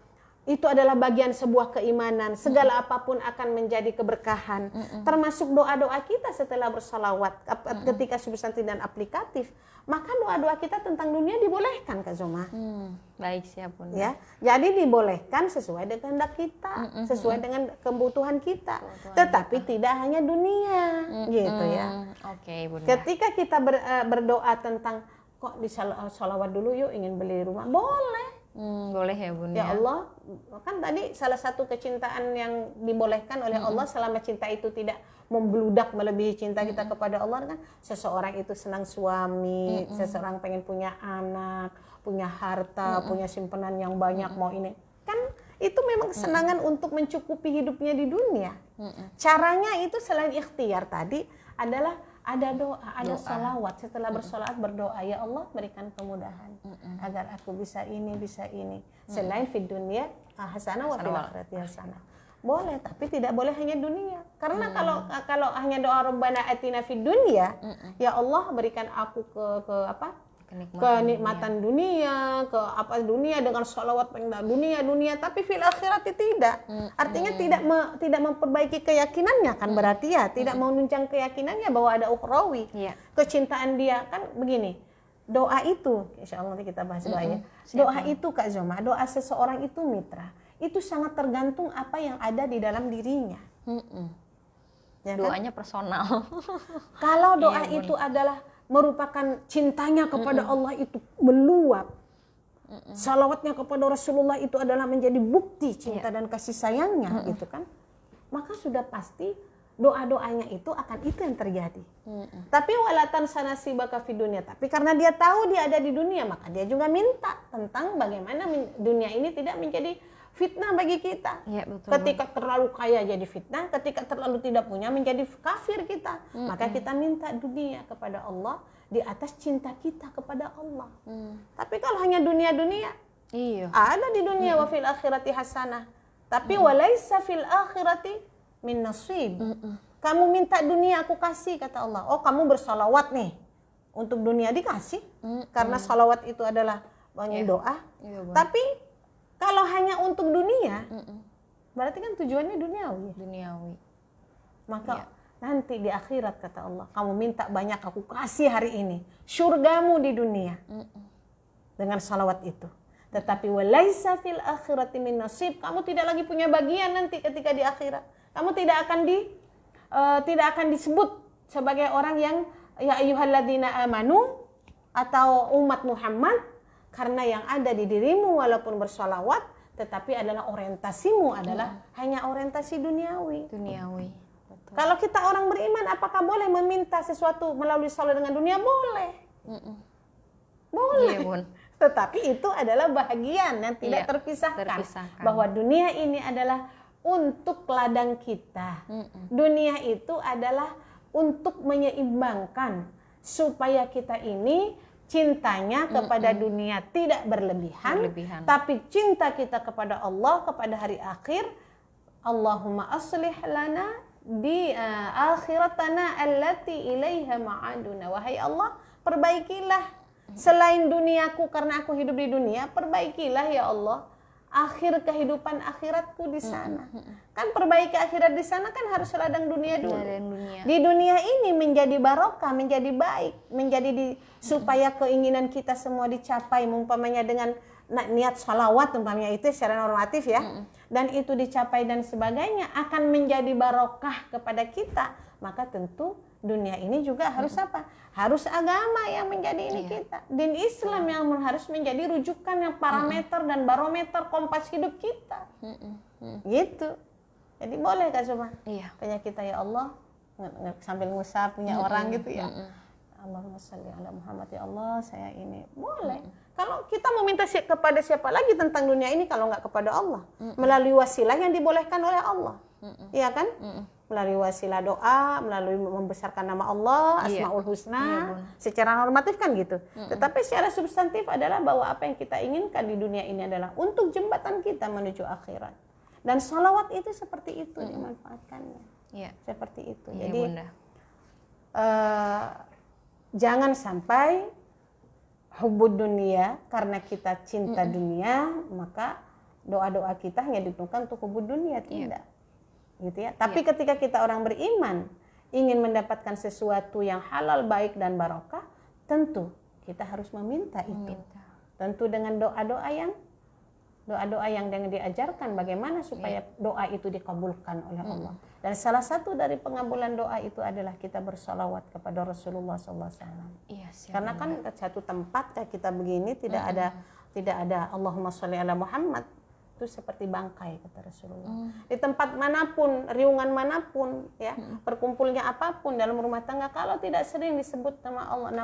itu adalah bagian sebuah keimanan, segala apapun akan menjadi keberkahan, termasuk doa-doa kita setelah bersalawat ketika substantif dan aplikatif, maka doa-doa kita tentang dunia dibolehkan, Kak Zoma. Baik, siap, Bun. Ya, jadi dibolehkan sesuai dengan kehendak kita, sesuai dengan kebutuhan kita, tetapi tidak hanya dunia, gitu ya. Oke, Bunda. Ketika kita berdoa tentang kok di salawat dulu yuk ingin beli rumah, boleh. Boleh ya, Bun. Ya Allah, kan tadi salah satu kecintaan yang dibolehkan oleh Allah selama cinta itu tidak membludak melebihi cinta kita kepada Allah kan, seseorang itu senang suami, seseorang pengen punya anak, punya harta, punya simpanan yang banyak, mau ini. Kan itu memang kesenangan untuk mencukupi hidupnya di dunia. Caranya itu selain ikhtiar tadi adalah ada doa, ada salawat. Setelah bersolawat berdoa, ya Allah berikan kemudahan agar aku bisa ini, bisa ini. Selain fid dunya hasanah wa fil akhirati hasanah. Boleh, tapi tidak boleh hanya dunia. Karena kalau hanya doa Rabbana atina fid dunya, ya Allah berikan aku ke kenikmatan dunia, ke apa dunia dengan sholawat dunia, tapi fil akhirat tidak. Artinya tidak memperbaiki keyakinannya kan berarti ya, tidak menunjang keyakinannya bahwa ada ukhrawi. Kecintaan dia kan begini. Doa itu, insyaallah nanti kita bahas doanya. Doa itu Kak Zoma, doa seseorang itu mitra, itu sangat tergantung apa yang ada di dalam dirinya. Ya kan? Doanya personal. Kalau doa itu adalah merupakan cintanya kepada Allah itu meluap. Salawatnya kepada Rasulullah itu adalah menjadi bukti cinta dan kasih sayangnya gitu kan. Maka sudah pasti doa-doanya itu akan itu yang terjadi. Tapi walatan sanasibaka fid dunya, tapi karena dia tahu dia ada di dunia, maka dia juga minta tentang bagaimana dunia ini tidak menjadi fitnah bagi kita. Ya, betul. Ketika terlalu kaya jadi fitnah, ketika terlalu tidak punya menjadi kafir kita. Maka kita minta dunia kepada Allah di atas cinta kita kepada Allah. Tapi kalau hanya dunia-dunia, ada di dunia wa fil akhirati hasanah. Tapi walaisa fil akhirati min nasib. Kamu minta dunia aku kasih kata Allah. Oh, kamu bersalawat nih. Untuk dunia dikasih. Karena salawat itu adalah banyak doa. Tapi kalau hanya untuk dunia, berarti kan tujuannya duniawi. Maka nanti di akhirat kata Allah, kamu minta banyak aku kasih hari ini. Surgamu di dunia. Dengan salawat itu. Tetapi walaisa fil akhirati min nasib, kamu tidak lagi punya bagian nanti ketika di akhirat. Kamu tidak akan disebut sebagai orang yang ya ayyuhalladzina amanu atau umat Muhammad. Karena yang ada di dirimu walaupun bersolawat, tetapi adalah orientasimu adalah hanya orientasi duniawi. Betul. Kalau kita orang beriman, apakah boleh meminta sesuatu melalui salat dengan dunia? Boleh. Boleh. Iya, tetapi itu adalah bahagian yang tidak terpisahkan. Bahwa dunia ini adalah untuk ladang kita. Dunia itu adalah untuk menyeimbangkan supaya kita ini cintanya kepada dunia tidak berlebihan, tapi cinta kita kepada Allah, kepada hari akhir. Allahumma aslih lana di akhiratana allati ilaiha ma'aduna. Wahai Allah, perbaikilah selain duniaku karena aku hidup di dunia, perbaikilah ya Allah akhir kehidupan akhiratku di sana. Kan perbaiki akhirat di sana kan harus ladang dunia dulu. Di dunia ini menjadi barokah, menjadi baik, menjadi supaya keinginan kita semua dicapai, umpamanya dengan niat salawat umpamanya itu secara normatif ya. Dan itu dicapai dan sebagainya akan menjadi barokah kepada kita. Maka tentu dunia ini juga harus apa? Harus agama yang menjadi ini kita. Din Islam yang harus menjadi rujukan yang parameter dan barometer kompas hidup kita. Gitu. Jadi boleh Kak Suma? Kayak kita ya Allah sambil ngusap punya orang gitu ya. Allahumma sholli ala Muhammad ya Allah, saya ini. Boleh. Kalau kita mau minta kepada siapa lagi tentang dunia ini kalau nggak kepada Allah? Melalui wasilah yang dibolehkan oleh Allah. Iya kan? Melalui wasilah doa, melalui membesarkan nama Allah, Asmaul Husna, secara normatif kan gitu. Tetapi secara substantif adalah bahwa apa yang kita inginkan di dunia ini adalah untuk jembatan kita menuju akhirat. Dan salawat itu seperti itu dimanfaatkannya. Seperti itu. Jadi jangan sampai hubbud dunia, karena kita cinta dunia, maka doa-doa kita hanya ditentukan untuk hubbud dunia, tidak. Gitu ya. Tapi ketika kita orang beriman ingin mendapatkan sesuatu yang halal, baik dan barokah, tentu kita harus meminta itu. Tentu dengan doa-doa yang diajarkan bagaimana supaya doa itu dikabulkan oleh Allah. Dan salah satu dari pengabulan doa itu adalah kita bersalawat kepada Rasulullah SAW. Karena kan satu tempat kayak kita begini tidak ada Allahumma sholli ala Muhammad. Itu seperti bangkai kata Rasulullah. Di tempat manapun, riungan manapun, ya, berkumpulnya apapun dalam rumah tangga, kalau tidak sering disebut nama Allah,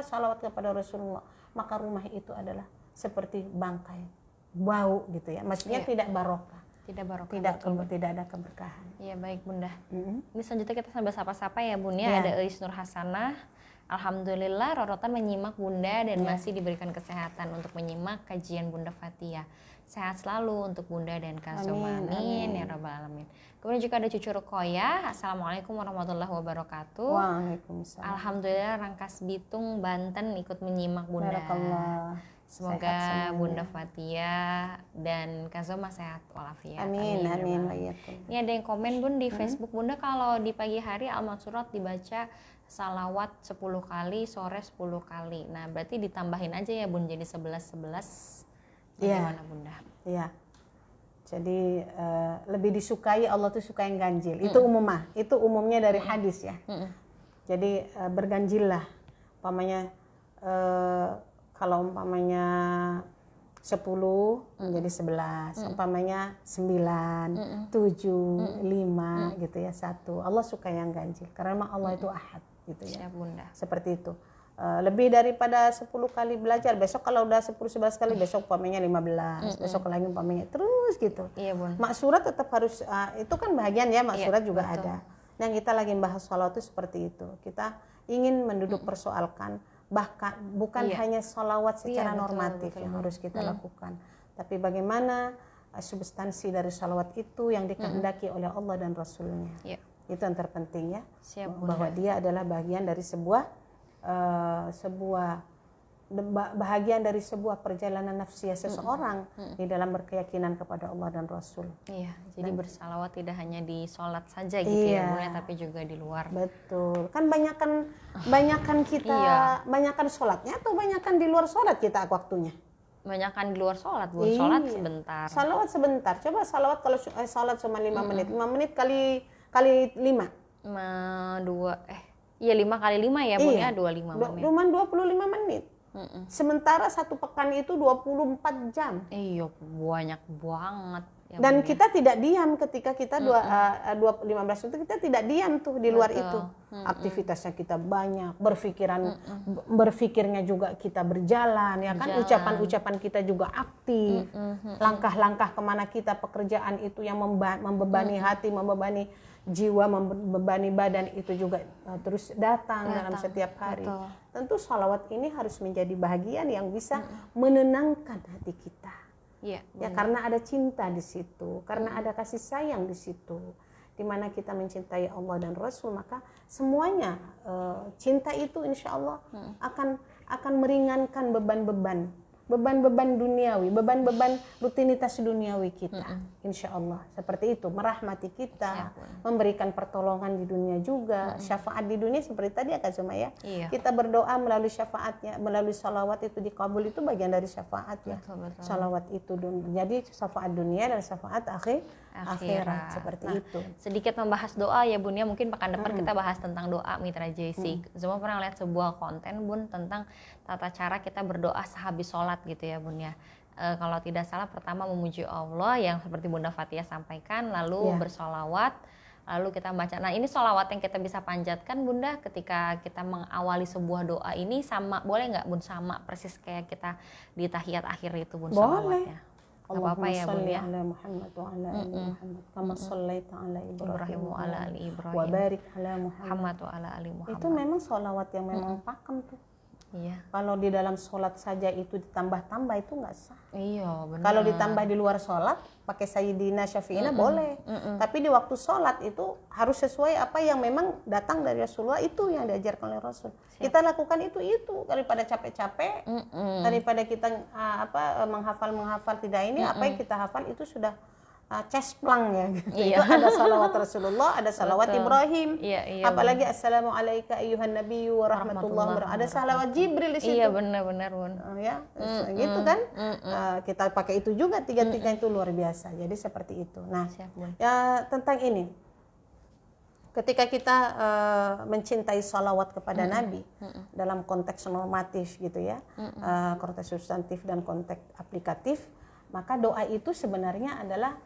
salawat kepada Rasulullah, maka rumah itu adalah seperti bangkai. bau gitu ya. Maksudnya tidak barokah, Tidak barokah. tidak ada keberkahan. Iya baik Bunda. Ini selanjutnya kita sambil sapa-sapa ya Bun ya. Iya. Ada Eis Nur Hasanah. Alhamdulillah Rorotan menyimak Bunda dan masih diberikan kesehatan untuk menyimak kajian Bunda Fatia. Sehat selalu untuk Bunda dan Kak Zoma. Amin ya rabbal alamin. Kemudian juga ada Cucu Rukoyah. Assalamualaikum warahmatullahi wabarakatuh. Waalaikumsalam. Alhamdulillah Rangkas Bitung Banten ikut menyimak Bunda. Barakallah. Semoga Sehat semuanya. Bunda Fatia dan Kak Zoma sehat walafiat. Amin, ya amin. Rabbal alamin. Ini ada yang komen Bun di Facebook Bunda, kalau di pagi hari Al-Mansurat dibaca salawat 10 kali, sore 10 kali. Nah berarti ditambahin aja ya Bun jadi 11. Bagaimana Bunda? Iya. Jadi lebih disukai, Allah tuh suka yang ganjil. Itu umumnya. Itu umumnya dari hadis ya. Jadi berganjillah. Umpamanya kalau umpamanya 10 menjadi 11, umpamanya 9, 7, 5 gitu ya, 1. Allah suka yang ganjil karena memang Allah itu ahad gitu ya. Siap Bunda. Seperti itu. Lebih daripada 10 kali belajar, besok kalau udah 10-11 kali, besok umpamanya 15, besok lagi umpamanya terus gitu. Iya Bun. Maksurat tetap harus, itu kan bahagian ya, maksurat juga betul. ada. Yang kita lagi bahas sholawat itu seperti itu. Kita ingin menduduk persoalkan, bahkan bukan hanya sholawat secara betul, normatif betul, yang harus kita lakukan. Tapi bagaimana substansi dari sholawat itu yang dikehendaki oleh Allah dan Rasulnya. Iya. Itu yang terpenting ya. Siap Bunda. Bahwa dia adalah bagian dari bahagian dari sebuah perjalanan nafsiyah seseorang di dalam berkeyakinan kepada Allah dan Rasul. Iya, jadi bersalawat tidak hanya di sholat saja gitu ya Bunda, tapi juga di luar. Betul. Kan banyakan kita, banyakan sholatnya atau banyakan di luar sholat kita waktunya? Banyakan di luar sholat Bun, sholat sebentar. Salawat sebentar. Coba salawat kalau sholat cuma 5 menit. 5 menit kali 5. 5 kali 5 ya Bun ya, 25 menit. Cuma 25 menit. Sementara satu pekan itu 24 jam. Iya, banyak banget. Ya, Dan Bun, kita tidak diam ketika kita 15 menit, kita tidak diam tuh di luar itu. Aktivitasnya kita banyak, berpikirnya juga kita berjalan, ya kan? Ucapan-ucapan kita juga aktif. Langkah-langkah kemana kita, pekerjaan itu yang membebani hati, membebani jiwa, membebani badan itu juga terus datang dalam setiap hari. Betul. Tentu sholawat ini harus menjadi bahagian yang bisa menenangkan hati kita. Iya, Ya karena ada cinta di situ, karena ada kasih sayang di situ. Di mana kita mencintai Allah dan Rasul, maka semuanya cinta itu insya Allah akan meringankan beban-beban duniawi, beban-beban rutinitas duniawi kita, insya Allah seperti itu, merahmati kita, memberikan pertolongan di dunia juga, syafaat di dunia seperti tadi ya Kak Zuma ya. Iya. Kita berdoa melalui syafaatnya, melalui salawat itu dikabul, itu bagian dari syafaat ya. Betul. Salawat itu jadi syafaat dunia dan syafaat akhirat seperti itu. Sedikit membahas doa ya Bun ya, mungkin pekan depan kita bahas tentang doa Mitra JC. Zuma pernah lihat sebuah konten Bun tentang tata cara kita berdoa sehabis sholat gitu ya Bun ya. Kalau tidak salah pertama memuji Allah yang seperti Bunda Fatia sampaikan, lalu bersolawat, lalu kita baca. Nah ini solawat yang kita bisa panjatkan Bunda ketika kita mengawali sebuah doa ini sama, boleh nggak Bun, sama persis kayak kita di tahiyat akhir itu Bun solawatnya? Nggak apa-apa ya Bun ya. Allahumma sholli ala Muhammad wa ala ali Muhammad kama shallaita ala Ibrahim wa ala ali Ibrahim wa barik ala Muhammad. Muhammad wa ala ali Muhammad. Itu memang sholawat yang memang pakem tuh. Iya. Kalau di dalam sholat saja itu ditambah-tambah itu nggak sah. Iya benar. Kalau ditambah di luar sholat pakai Sayyidina Syafi'ina boleh. Tapi di waktu sholat itu harus sesuai apa yang memang datang dari Rasulullah, itu yang diajarkan oleh Rasul. Kita lakukan itu daripada capek-capek, daripada kita menghafal tidak ini, apa yang kita hafal itu sudah cesplang ya gitu. Itu ada salawat Rasulullah, ada salawat Ibrahim, apalagi assalamu alayka ayyuhan nabiyyu wa rahmatullahi wabarakatuh, ada salawat Jibril di situ. Iya benar Bun. Ya gitu kan. Kita pakai itu juga, tiga-tiga itu luar biasa. Jadi seperti itu. Nah, ya tentang ini, ketika kita mencintai salawat kepada Nabi dalam konteks normatif gitu ya, konteks substantif dan konteks aplikatif, maka doa itu sebenarnya adalah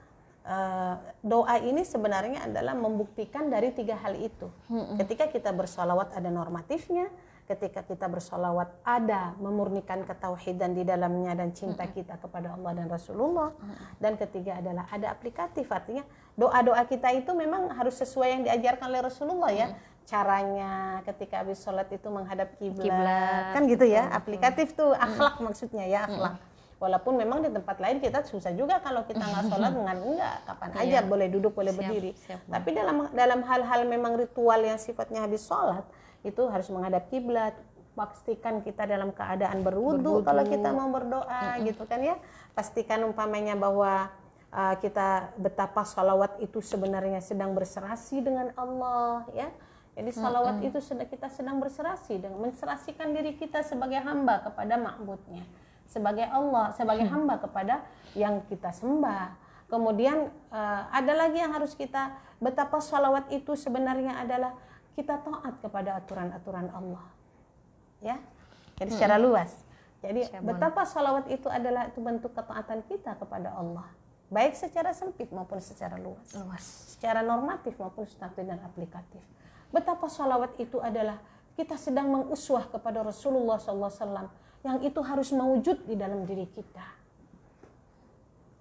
doa ini sebenarnya adalah membuktikan dari 3 hal itu. Ketika kita bersalawat ada normatifnya, ketika kita bersolawat ada memurnikan ketauhidan di dalamnya dan cinta kita kepada Allah dan Rasulullah. Dan ketiga adalah ada aplikatif, artinya doa-doa kita itu memang harus sesuai yang diajarkan oleh Rasulullah ya. Caranya ketika habis sholat itu menghadap kiblat, kan gitu ya. Aplikatif tuh akhlak maksudnya ya, akhlak. Walaupun memang di tempat lain kita susah juga kalau kita nggak sholat enggak, kapan aja boleh duduk, boleh berdiri. Tapi dalam hal-hal memang ritual yang sifatnya habis sholat itu harus menghadap kiblat. Pastikan kita dalam keadaan berwudu kalau kita mau berdoa gitu kan ya. Pastikan umpamanya bahwa kita betapa sholawat itu sebenarnya sedang berserasi dengan Allah ya. Jadi sholawat itu kita sedang berserasi dengan menserasikan diri kita sebagai hamba kepada ma'budnya, sebagai Allah, sebagai hamba kepada yang kita sembah. Kemudian ada lagi yang harus kita, betapa sholawat itu sebenarnya adalah kita taat kepada aturan-aturan Allah ya. Jadi secara luas, jadi betapa sholawat itu adalah itu bentuk ketaatan kita kepada Allah, baik secara sempit maupun secara luas. Secara normatif maupun substantif dan aplikatif. Betapa sholawat itu adalah kita sedang menguswah kepada Rasulullah SAW, yang itu harus mewujud di dalam diri kita.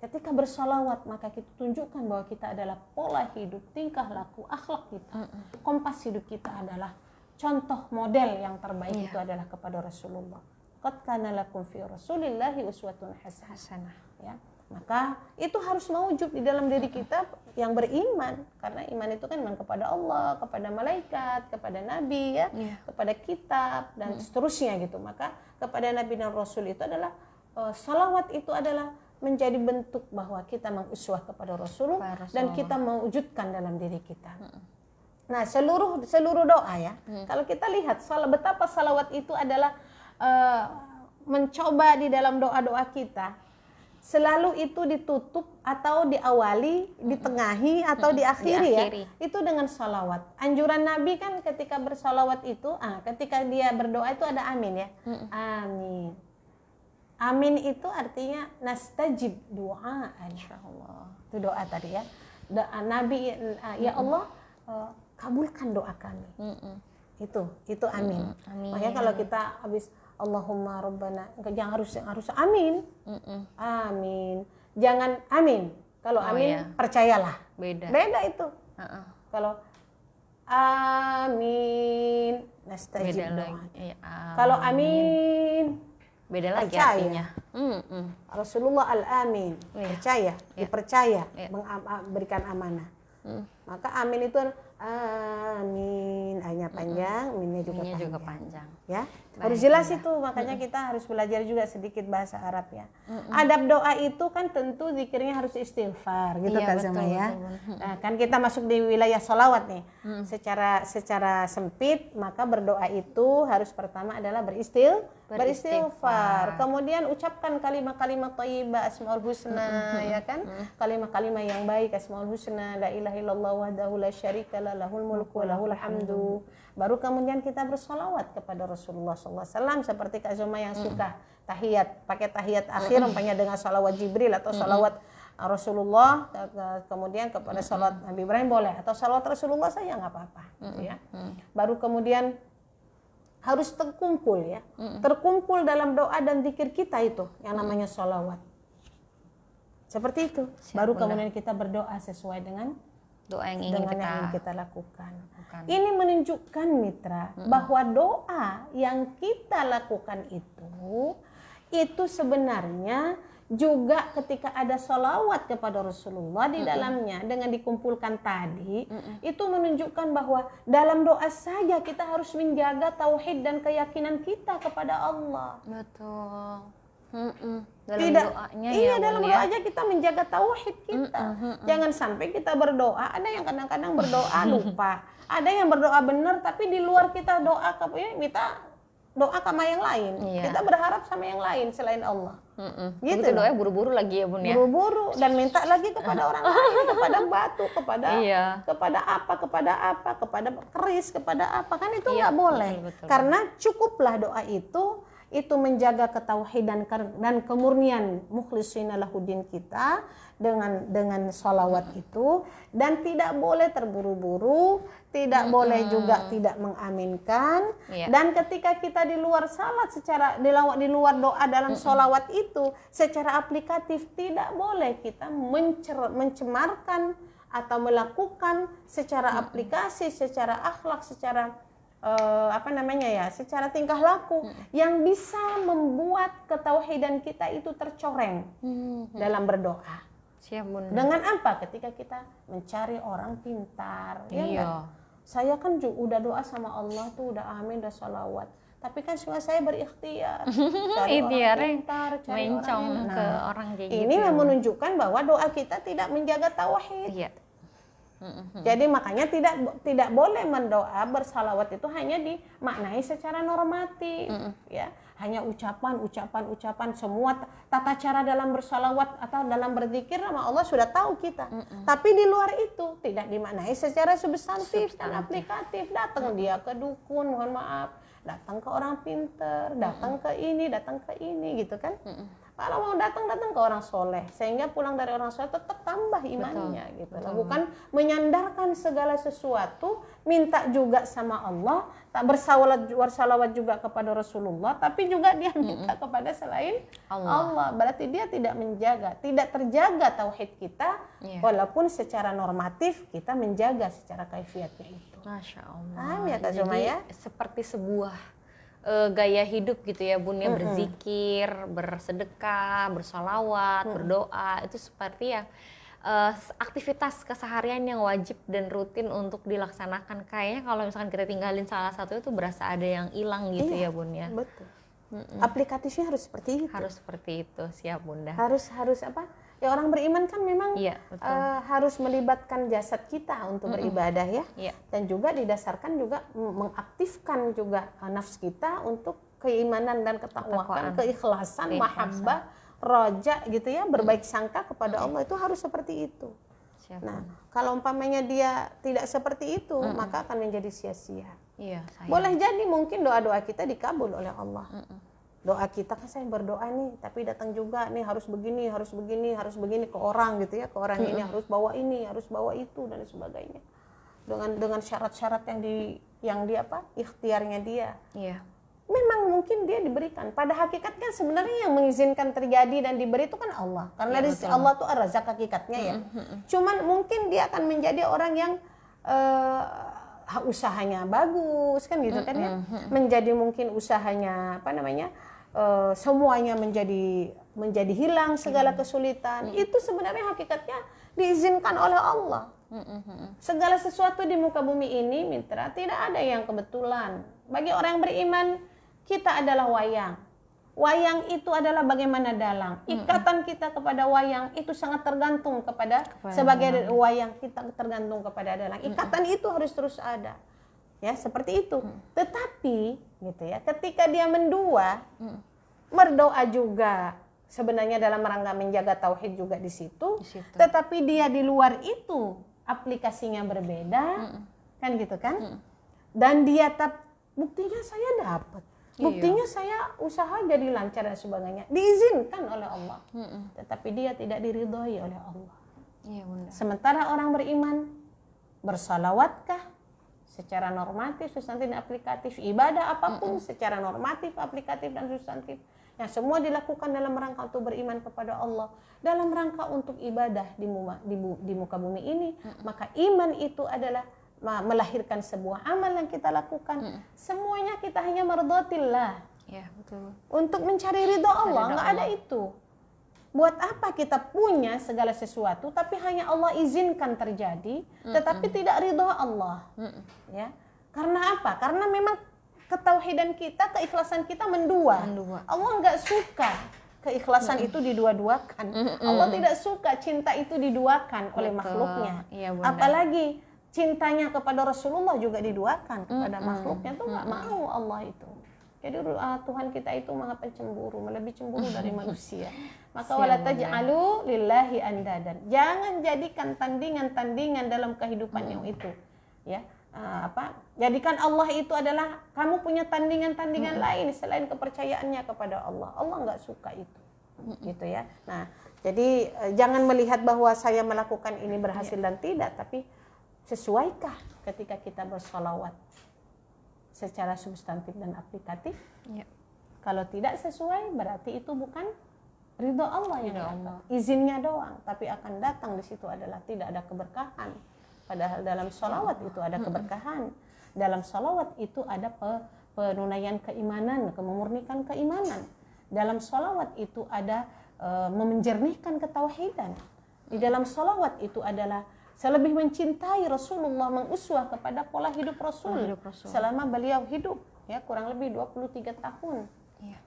Ketika bersolawat maka kita tunjukkan bahwa kita adalah pola hidup, tingkah laku, akhlak kita, kompas hidup kita adalah contoh model yang terbaik itu adalah kepada Rasulullah. Qad kana lakum fi Rasulillahi uswatun hasanah. Ya. Maka itu harus mewujud di dalam diri kita yang beriman, karena iman itu kan iman kepada Allah, kepada malaikat, kepada nabi ya, kepada kitab dan seterusnya gitu. Maka kepada nabi dan rasul itu adalah salawat itu adalah menjadi bentuk bahwa kita menguswah kepada Rasulullah dan kita mewujudkan dalam diri kita. Nah, seluruh doa ya. Kalau kita lihat betapa salawat itu adalah mencoba di dalam doa-doa kita selalu itu ditutup atau diawali, ditengahi atau diakhiri ya. Itu dengan salawat. Anjuran Nabi kan ketika bersalawat itu, ketika dia berdoa itu ada amin ya. Amin. Amin itu artinya nastajib doa, insyaallah. Itu doa tadi ya. Doa Nabi, ya Allah kabulkan doa kami. Itu amin. Makanya kalau kita habis Allahumma Rabbana, jangan harus amin. Amin. Jangan amin. Kalau amin percayalah. Beda itu. Kalau amin nastajib doa. Kalau amin beda lagi artinya. Rasulullah al-amin, percaya, dipercaya, berikan amanah. Maka amin itu amin, A-nya panjang, minnya juga panjang. Ya, harus jelas itu, makanya kita harus belajar juga sedikit bahasa Arab ya. Adab doa itu kan tentu zikirnya harus istighfar, gitu kan Zama ya. Nah, kan kita masuk di wilayah sholawat nih. Secara sempit, maka berdoa itu harus pertama adalah beristighfar. Kemudian ucapkan kalimat-kalimat thayyibah, asmaul husna, ya kan? Kalimat-kalimat yang baik, asmaul husna, la ilaha illallah wahdahu la syarikalah, lahul mulku wa lahul hamdu. Baru kemudian kita bersolawat kepada Rasulullah SAW seperti Kak Zoma yang suka tahiyat, pakai tahiyat akhir umpamanya dengan salawat Jibril atau salawat Rasulullah, kemudian kepada salawat Nabi Ibrahim boleh, atau salawat Rasulullah saja nggak apa-apa, ya. Baru kemudian harus terkumpul ya, terkumpul dalam doa dan zikir kita itu yang namanya salawat. Seperti itu. Baru kemudian kita berdoa sesuai dengan doa yang ingin kita lakukan. Ini menunjukkan mitra bahwa doa yang kita lakukan itu sebenarnya juga ketika ada sholawat kepada Rasulullah di dalamnya dengan dikumpulkan tadi, itu menunjukkan bahwa dalam doa saja kita harus menjaga tauhid dan keyakinan kita kepada Allah. Betul. Dalam doanya kita menjaga tauhid kita. Jangan sampai kita berdoa, ada yang kadang-kadang berdoa lupa, ada yang berdoa benar tapi di luar kita doa kita doa sama yang lain. Kita berharap sama yang lain selain Allah. Gitu doanya buru-buru lagi ya Bun ya. Buru-buru dan minta lagi kepada orang lain, kepada batu, kepada kepada keris, kepada apa, kan itu nggak boleh. Betul. Karena cukuplah doa itu itu menjaga ketauhidan dan kemurnian mukhlishina lahuddin kita dengan sholawat itu, dan tidak boleh terburu-buru, tidak boleh juga tidak mengaminkan. Dan ketika kita di luar salat di luar doa dalam sholawat itu secara aplikatif, tidak boleh kita mencemarkan atau melakukan secara aplikasi, secara akhlak, secara secara tingkah laku yang bisa membuat ketauhidan kita itu tercoreng dalam berdoa. Siap, Bunda. Dengan apa? Ketika kita mencari orang pintar, ya enggak? Saya kan udah doa sama Allah tuh, udah amin, udah sholawat. Tapi kan semua saya berikhtiar, cari orang pintar, cari mencong orang ke orang kayak gitu. Ini menunjukkan bahwa doa kita tidak menjaga tauhid. Iya. Jadi makanya tidak boleh mendoa bersalawat itu hanya dimaknai secara normatif, ya. Hanya ucapan semua tata cara dalam bersalawat atau dalam berzikir nama Allah sudah tahu kita. Tapi di luar itu tidak dimaknai secara substantif dan aplikatif. Datang dia ke dukun, mohon maaf, datang ke orang pinter, datang ke ini gitu kan. Kalau mau datang ke orang soleh, sehingga pulang dari orang soleh tetap tambah imannya. Betul, gitu loh. Bukan menyandarkan segala sesuatu, minta juga sama Allah, tak bersalawat juga kepada Rasulullah, tapi juga dia minta kepada selain Allah. Berarti dia tidak terjaga tauhid kita, walaupun secara normatif kita menjaga secara kaifiatnya itu. Masya Allah. Paham ya Kak Zumaya? Seperti sebuah gaya hidup gitu ya Bun, ya, berzikir, bersedekah, bersolawat, berdoa, itu seperti yang aktivitas keseharian yang wajib dan rutin untuk dilaksanakan. Kayaknya kalau misalkan kita tinggalin salah satu itu berasa ada yang hilang gitu ya Bun ya. Betul. Aplikatifnya harus seperti itu. Harus seperti itu, siap Bunda. Harus apa? Ya orang beriman kan memang harus melibatkan jasad kita untuk beribadah ya. Dan juga didasarkan juga mengaktifkan juga nafs kita untuk keimanan dan ketakwaan, keikhlasan, mahabbah, roja gitu ya, berbaik sangka kepada Allah, itu harus seperti itu. Nah, kalau umpamanya dia tidak seperti itu, maka akan menjadi sia-sia. Boleh jadi mungkin doa-doa kita dikabul oleh Allah. Doa kita kan, saya berdoa nih, tapi datang juga nih harus begini ke orang gitu ya, ke orang ini harus bawa ini, harus bawa itu dan sebagainya. Dengan syarat-syarat yang di ikhtiarnya dia. Memang mungkin dia diberikan. Pada hakikatnya sebenarnya yang mengizinkan terjadi dan diberi itu kan Allah. Karena Allah tuh Ar-Razzaq hakikatnya ya. Cuman mungkin dia akan menjadi orang yang usahanya bagus kan gitu kan ya. Menjadi mungkin usahanya semuanya menjadi hilang segala kesulitan. Itu sebenarnya hakikatnya diizinkan oleh Allah. Segala sesuatu di muka bumi ini, mitra, tidak ada yang kebetulan. Bagi orang yang beriman, kita adalah wayang. Wayang itu adalah bagaimana dalang. Ikatan kita kepada wayang itu sangat tergantung sebagai wayang kita tergantung kepada dalang. Ikatan itu harus terus ada. Ya, seperti itu. Tetapi gitu ya, ketika dia mendua, berdoa juga sebenarnya dalam rangka menjaga tauhid juga di situ. Tetapi dia di luar itu aplikasinya berbeda, kan gitu kan? Dan dia buktinya saya dapat. Buktinya saya usaha jadi lancar dan sebagainya. Diizinkan oleh Allah. Tetapi dia tidak diridhoi oleh Allah. Sementara orang beriman, bersalawatkah secara normatif, substantif, dan aplikatif, ibadah apapun secara normatif, aplikatif, dan substantif, yang semua dilakukan dalam rangka untuk beriman kepada Allah, dalam rangka untuk ibadah di muka bumi ini, maka iman itu adalah melahirkan sebuah amal yang kita lakukan. Semuanya kita hanya mardhatillah. Untuk mencari ridha Allah, nggak ada itu. Buat apa kita punya segala sesuatu tapi hanya Allah izinkan terjadi, tetapi tidak ridha Allah. Ya. Karena apa? Karena memang ketauhidan kita, keikhlasan kita mendua. Allah nggak suka keikhlasan itu didua-duakan. Allah tidak suka cinta itu diduakan oleh makhluknya. Apalagi cintanya kepada Rasulullah juga diduakan kepada makhluknya, tuh nggak mau Allah itu. Jadi Tuhan kita itu maha pencemburu, lebih cemburu dari manusia. Maka wala taj'alu lillahi andadan. Jangan jadikan tandingan-tandingan dalam kehidupan yang itu. Ya. jadikan Allah itu adalah kamu punya tandingan-tandingan lain selain kepercayaannya kepada Allah. Allah nggak suka itu, gitu ya. Nah, jadi jangan melihat bahwa saya melakukan ini berhasil dan tidak, tapi sesuaikah ketika kita bersolawat secara substantif dan aplikatif? Ya. Kalau tidak sesuai, berarti itu bukan ridho Allah yang Ridho datang. Allah. Izinnya doang, tapi akan datang di situ adalah tidak ada keberkahan. Padahal dalam sholawat itu ada keberkahan. Dalam sholawat itu ada penunaian keimanan, memurnikan keimanan. Dalam sholawat itu ada menjernihkan ketauhidan. Di dalam sholawat itu adalah selebih mencintai Rasulullah, menguswah kepada pola hidup Rasul selama beliau hidup, ya kurang lebih 23 tahun.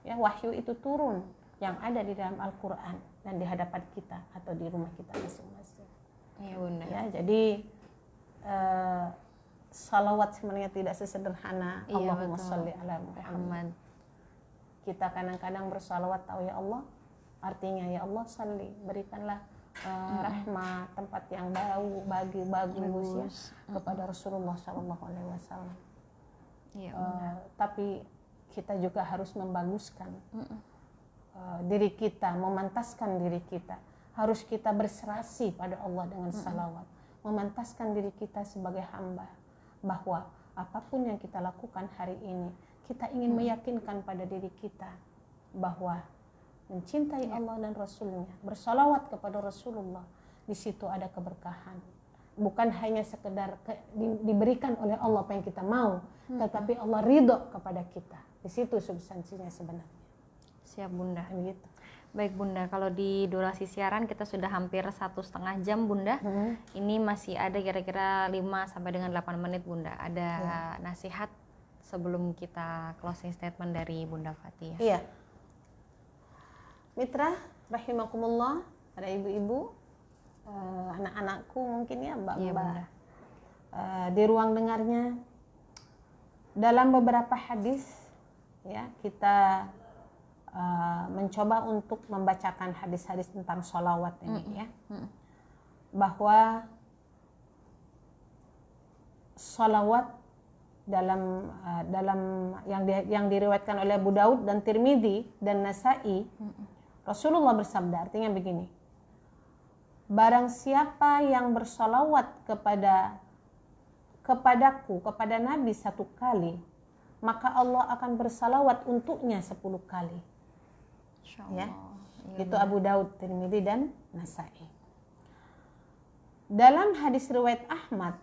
Ya, wahyu itu turun yang ada di dalam Al-Quran dan di hadapan kita atau di rumah kita masing-masing. Iya Bunda. Ya, jadi salawat sebenarnya tidak sesederhana Allahumma sholli ala Muhammad. Kita kadang-kadang bersalawat tahu ya Allah, artinya ya Allah salli, berikanlah rahmat, tempat yang bagus ya kepada Rasulullah SAW. Tapi kita juga harus membaguskan diri kita, memantaskan diri kita. Harus kita berserasi pada Allah dengan salawat, memantaskan diri kita sebagai hamba bahwa apapun yang kita lakukan hari ini, kita ingin meyakinkan pada diri kita bahwa mencintai Allah dan Rasulnya, bersalawat kepada Rasulullah, di situ ada keberkahan. Bukan hanya sekedar diberikan oleh Allah apa yang kita mau, tetapi Allah ridho kepada kita. Di situ substansinya sebenarnya. Siap Bunda. Begitu. Baik Bunda, kalau di durasi siaran kita sudah hampir 1,5 jam Bunda. Ini masih ada kira-kira 5 sampai dengan 8 menit Bunda. Ada nasihat sebelum kita closing statement dari Bunda Fathia. Iya. Mitra rahimakumullah, para ibu-ibu, anak-anakku mungkin ya mbak-mbak, di ruang dengarnya, dalam beberapa hadis ya kita mencoba untuk membacakan hadis-hadis tentang sholawat ini ya, bahwa sholawat dalam yang diriwayatkan oleh Abu Daud dan Tirmidzi dan Nasa'i, Rasulullah bersabda, artinya begini, barang siapa yang bersolawat kepadaku, kepada Nabi 1 kali, maka Allah akan bersalawat untuknya 10 kali. Ya, itu Abu Daud, Tirmidzi dan Nasa'i. Dalam hadis riwayat Ahmad,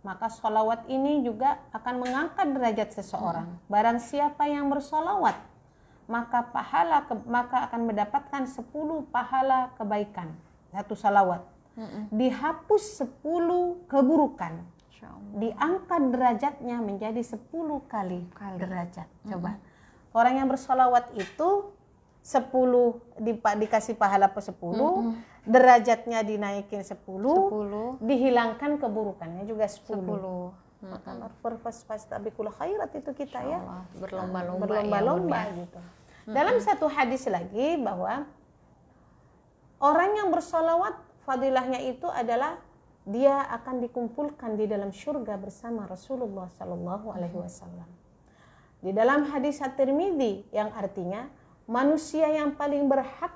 maka sholawat ini juga akan mengangkat derajat seseorang. Barang siapa yang bersolawat, maka akan mendapatkan 10 pahala kebaikan. 1 salawat. Dihapus 10 keburukan. Diangkat derajatnya menjadi 10 kali derajat. Coba. Orang yang bersolawat itu 10 dikasih pahala 10, derajatnya dinaikin 10, dihilangkan keburukannya juga 10. Maka fastabiqul khairat itu kita ya berlomba-lomba gitu. Dalam satu hadis lagi bahwa orang yang bersolawat fadilahnya itu adalah dia akan dikumpulkan di dalam surga bersama Rasulullah Sallallahu Alaihi Wasallam. Di dalam hadis At-Tirmidzi yang artinya manusia yang paling berhak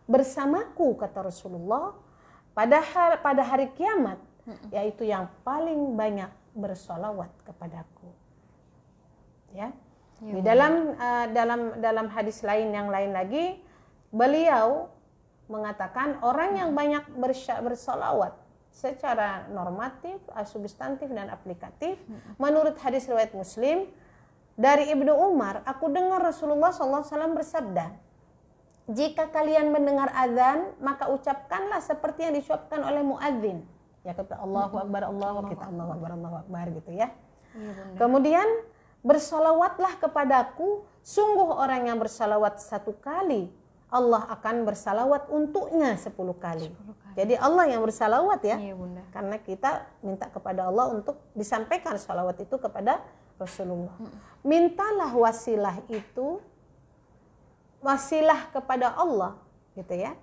bersamaku, kata Rasulullah, pada hari kiamat, yaitu yang paling banyak bersolawat kepadaku. Ya. Di dalam hadis lain yang lain lagi, beliau mengatakan orang yang banyak bersolawat secara normatif, substantif dan aplikatif, menurut hadis riwayat Muslim dari Ibnu Umar, aku dengar Rasulullah SAW bersabda, jika kalian mendengar azan, maka ucapkanlah seperti yang diucapkan oleh muadzin. Ya, kata Allahu Akbar, Allahu Akbar, Allahu Akbar, Allahu Akbar gitu ya. Kemudian bersalawatlah kepadaku, sungguh orang yang bersalawat 1 kali, Allah akan bersalawat untuknya 10 kali. Jadi Allah yang bersalawat ya. Iya, Bunda. Karena kita minta kepada Allah untuk disampaikan salawat itu kepada Rasulullah. Mintalah wasilah itu, wasilah kepada Allah gitu ya.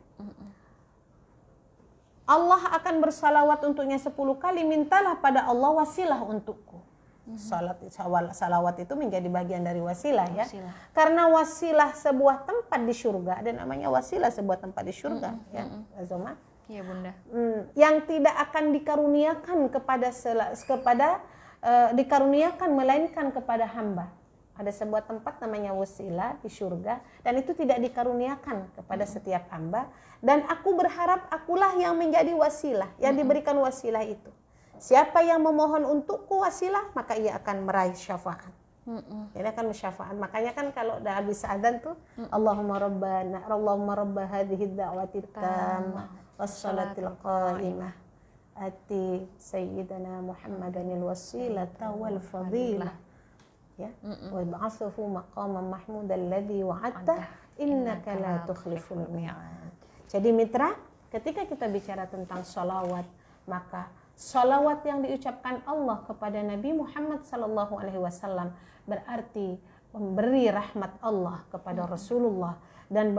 Allah akan bersalawat untuknya 10 kali, mintalah pada Allah wasilah untukku. Salawat itu menjadi bagian dari wasilah ya. Karena wasilah sebuah tempat di surga, ada namanya wasilah sebuah tempat di surga ya, Azoma. Iya Bunda. Yang tidak akan dikaruniakan dikaruniakan melainkan kepada hamba. Ada sebuah tempat namanya wasilah di surga dan itu tidak dikaruniakan kepada setiap hamba, dan aku berharap akulah yang menjadi wasilah, yang diberikan wasilah itu. Siapa yang memohon untukku wasilah, maka ia akan meraih syafaat. Jadi akan syafaat. Makanya kan kalau udah habis adzan tuh, Allahumma rabba hadhihi da'watil tammah wassalatil qa'imah ati sayyidina Muhammadanil wasilata wal fadilah. Ya, wa ba'athuhu maqaman mahmudan alladhi wa'adta innaka la tukhliful mi'ad. Jadi mitra, ketika kita bicara tentang sholawat, maka sholawat yang diucapkan Allah kepada Nabi Muhammad SAW berarti memberi rahmat Allah kepada Rasulullah dan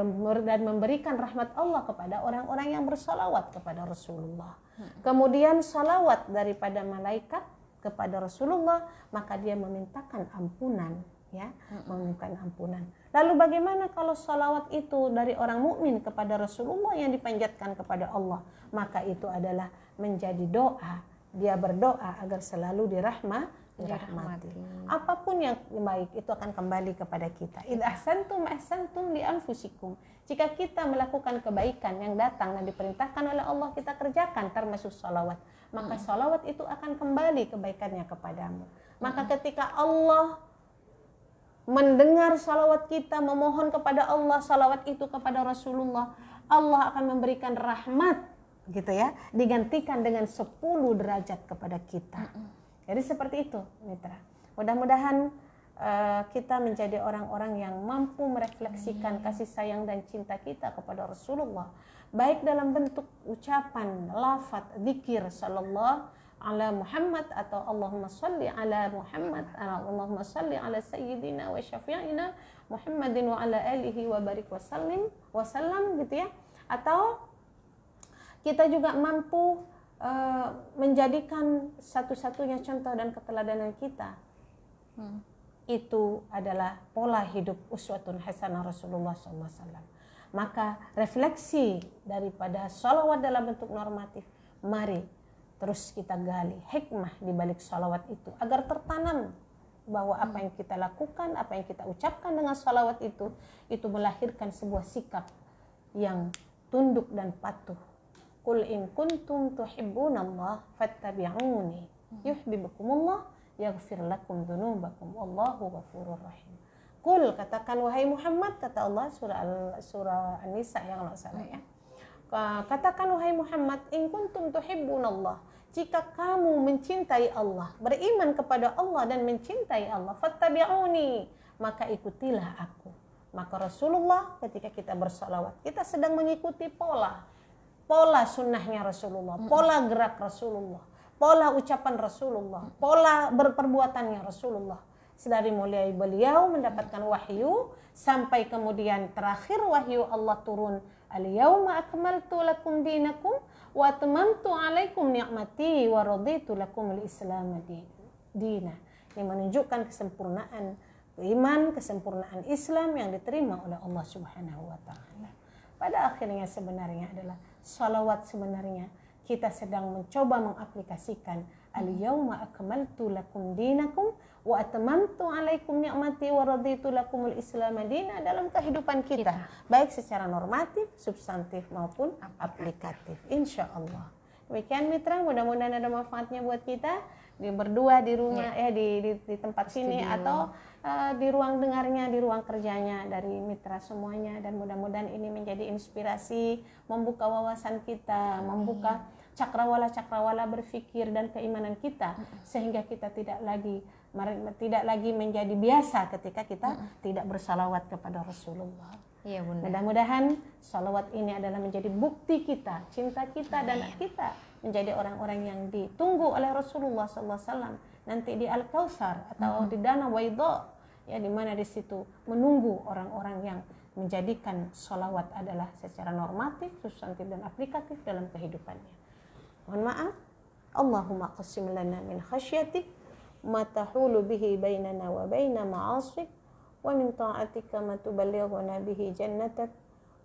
memberikan rahmat Allah kepada orang-orang yang bersolawat kepada Rasulullah. Kemudian sholawat daripada malaikat kepada Rasulullah, maka dia memintakan ampunan, ya, memintakan ampunan. Lalu bagaimana kalau sholawat itu dari orang mukmin kepada Rasulullah yang dipanjatkan kepada Allah? Maka itu adalah menjadi doa. Dia berdoa agar selalu dirahmati. Apapun yang baik itu akan kembali kepada kita. Idza ahsantum li anfusikum. Jika kita melakukan kebaikan yang datang dan diperintahkan oleh Allah kita kerjakan, termasuk sholawat, maka sholawat itu akan kembali kebaikannya kepadamu. Maka ketika Allah mendengar sholawat kita, memohon kepada Allah sholawat itu kepada Rasulullah, Allah akan memberikan rahmat, gitu ya, digantikan dengan 10 derajat kepada kita. Jadi seperti itu, mitra. Mudah-mudahan kita menjadi orang-orang yang mampu merefleksikan kasih sayang dan cinta kita kepada Rasulullah, baik dalam bentuk ucapan, lafaz, zikir sallallahu ala Muhammad atau Allahumma salli ala Muhammad, Allahumma salli ala sayyidina wa syafi'ina Muhammadin wa ala alihi wa barik wa sallam gitu ya. Atau kita juga mampu menjadikan satu-satunya contoh dan keteladanan kita itu adalah pola hidup uswatun hasanah Rasulullah SAW. Maka refleksi daripada sholawat dalam bentuk normatif, mari terus kita gali hikmah di balik sholawat itu agar tertanam bahwa apa yang kita lakukan, apa yang kita ucapkan dengan sholawat itu melahirkan sebuah sikap yang tunduk dan patuh. Qul in kuntum tuhibbunallah fattabi'uni yuhibbukumullah yaghfir lakum dzunubakum wallahu ghafurur rahim. Qul, katakan wahai Muhammad, kata Allah surah An-Nisa yang enggak salah ya. Katakan wahai Muhammad, in kuntum tuhibbunallah, jika kamu mencintai Allah, beriman kepada Allah dan mencintai Allah, fattabi'uni, maka ikutilah aku. Maka Rasulullah ketika kita bersalawat, kita sedang mengikuti pola sunnahnya Rasulullah, pola gerak Rasulullah, pola ucapan Rasulullah, pola berperbuatannya Rasulullah. Sedari mulai beliau mendapatkan wahyu sampai kemudian terakhir wahyu Allah turun, al-yauma akmaltu lakum dinakum wa atmamtu alaikum ni'mati wa raditu lakum al-islam dina. Ini menunjukkan kesempurnaan iman, kesempurnaan Islam yang diterima oleh Allah Subhanahu wa taala. Pada akhirnya sebenarnya adalah salawat, sebenarnya kita sedang mencoba mengaplikasikan al-yauma akmaltu lakum dinakum wa atmamtu alaikum ni'mati wa raditu lakumul islam dina dalam kehidupan kita, baik secara normatif, substantif maupun aplikatif, insyaallah. Demikian mitra, mudah-mudahan ada manfaatnya buat kita berdua di rumah di tempat sini atau di ruang dengarnya, di ruang kerjanya dari mitra semuanya, dan mudah-mudahan ini menjadi inspirasi, membuka wawasan kita, membuka cakrawala berpikir dan keimanan kita, sehingga kita tidak lagi menjadi biasa ketika kita tidak bersalawat kepada Rasulullah. Iya Bunda. Mudah-mudahan salawat ini adalah menjadi bukti kita, cinta kita dan kita menjadi orang-orang yang ditunggu oleh Rasulullah SAW nanti di Al-Kautsar atau di Danau Baidha, ya, di mana di situ menunggu orang-orang yang menjadikan salawat adalah secara normatif, substantif dan aplikatif dalam kehidupannya. Mohon maaf. Allahumma qassim lana min khasyatik ma tahulu bihi bainana wa baina ma'asik wa min ta'atika ma tuballighuna bihi jannatak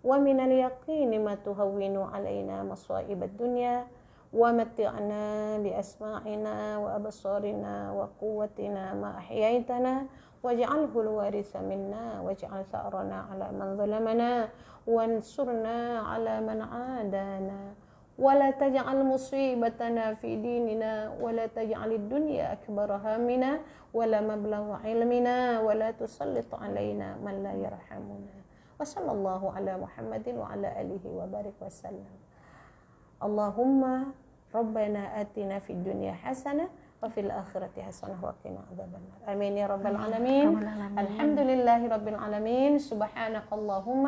wa min al-yaqini ma tuhawwinu alaina masa'ibad dunya wa matti'na bi asma'ina wa absarina wa quwwatina ma ahyaitana waj'alhu al-waritha minna waj'al tha'rana ala man zalamana wansurna ala man 'adana ولا تجعل مصيبتنا في ديننا ولا تجعل الدنيا أكبر همنا ولا مبلغ علمنا ولا تسلط علينا من لا يرحمنا وصلى الله على محمد وعلى آله وبارك وسلم اللهم ربنا آتنا في الدنيا حسنة وفي الآخرة حسنة وقنا عذاب النار آمين يا رب العالمين الحمد لله رب العالمين سبحانك اللهم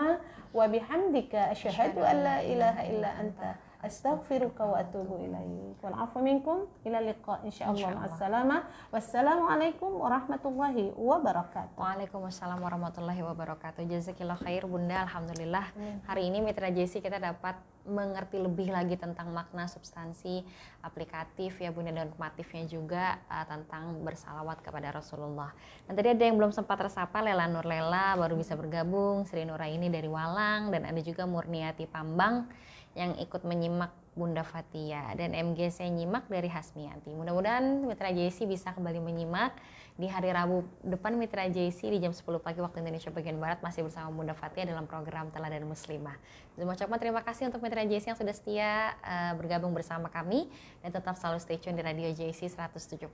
وبحمدك أشهد أن لا إله إلا أنت أستغفرك وأتوب إليك والعفو منكم إلى اللقاء إن شاء الله مع السلامة والسلام عليكم ورحمة الله وبركاته. Waalaikumsalam warahmatullahi wabarakatuh. Jazakillah khair Bunda. Alhamdulillah hari ini Mitra JC kita dapat mengerti lebih lagi tentang makna substansi aplikatif ya Bunda dan normatifnya juga tentang bersalawat kepada Rasulullah. Dan tadi ada yang belum sempat tersapa, Lela Nur Lela baru bisa bergabung, Sri Nuraini dari Walang, dan ada juga Murniati Pambang yang ikut menyimak Bunda Fatia, dan MGC nyimak dari Hasmianti. Mudah-mudahan Mitra JC bisa kembali menyimak di hari Rabu depan. Mitra JC di jam 10 pagi waktu Indonesia bagian Barat masih bersama Bunda Fatia dalam program Teladan Muslimah. Saya mengucapkan terima kasih untuk Mitra JC yang sudah setia bergabung bersama kami, dan tetap selalu stay tune di Radio JC 107.7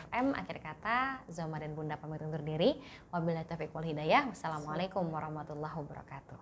FM. Akhir kata, Zoma dan Bunda pamit undur diri. Wabillahi taufiq wal hidayah. Wassalamualaikum warahmatullahi wabarakatuh.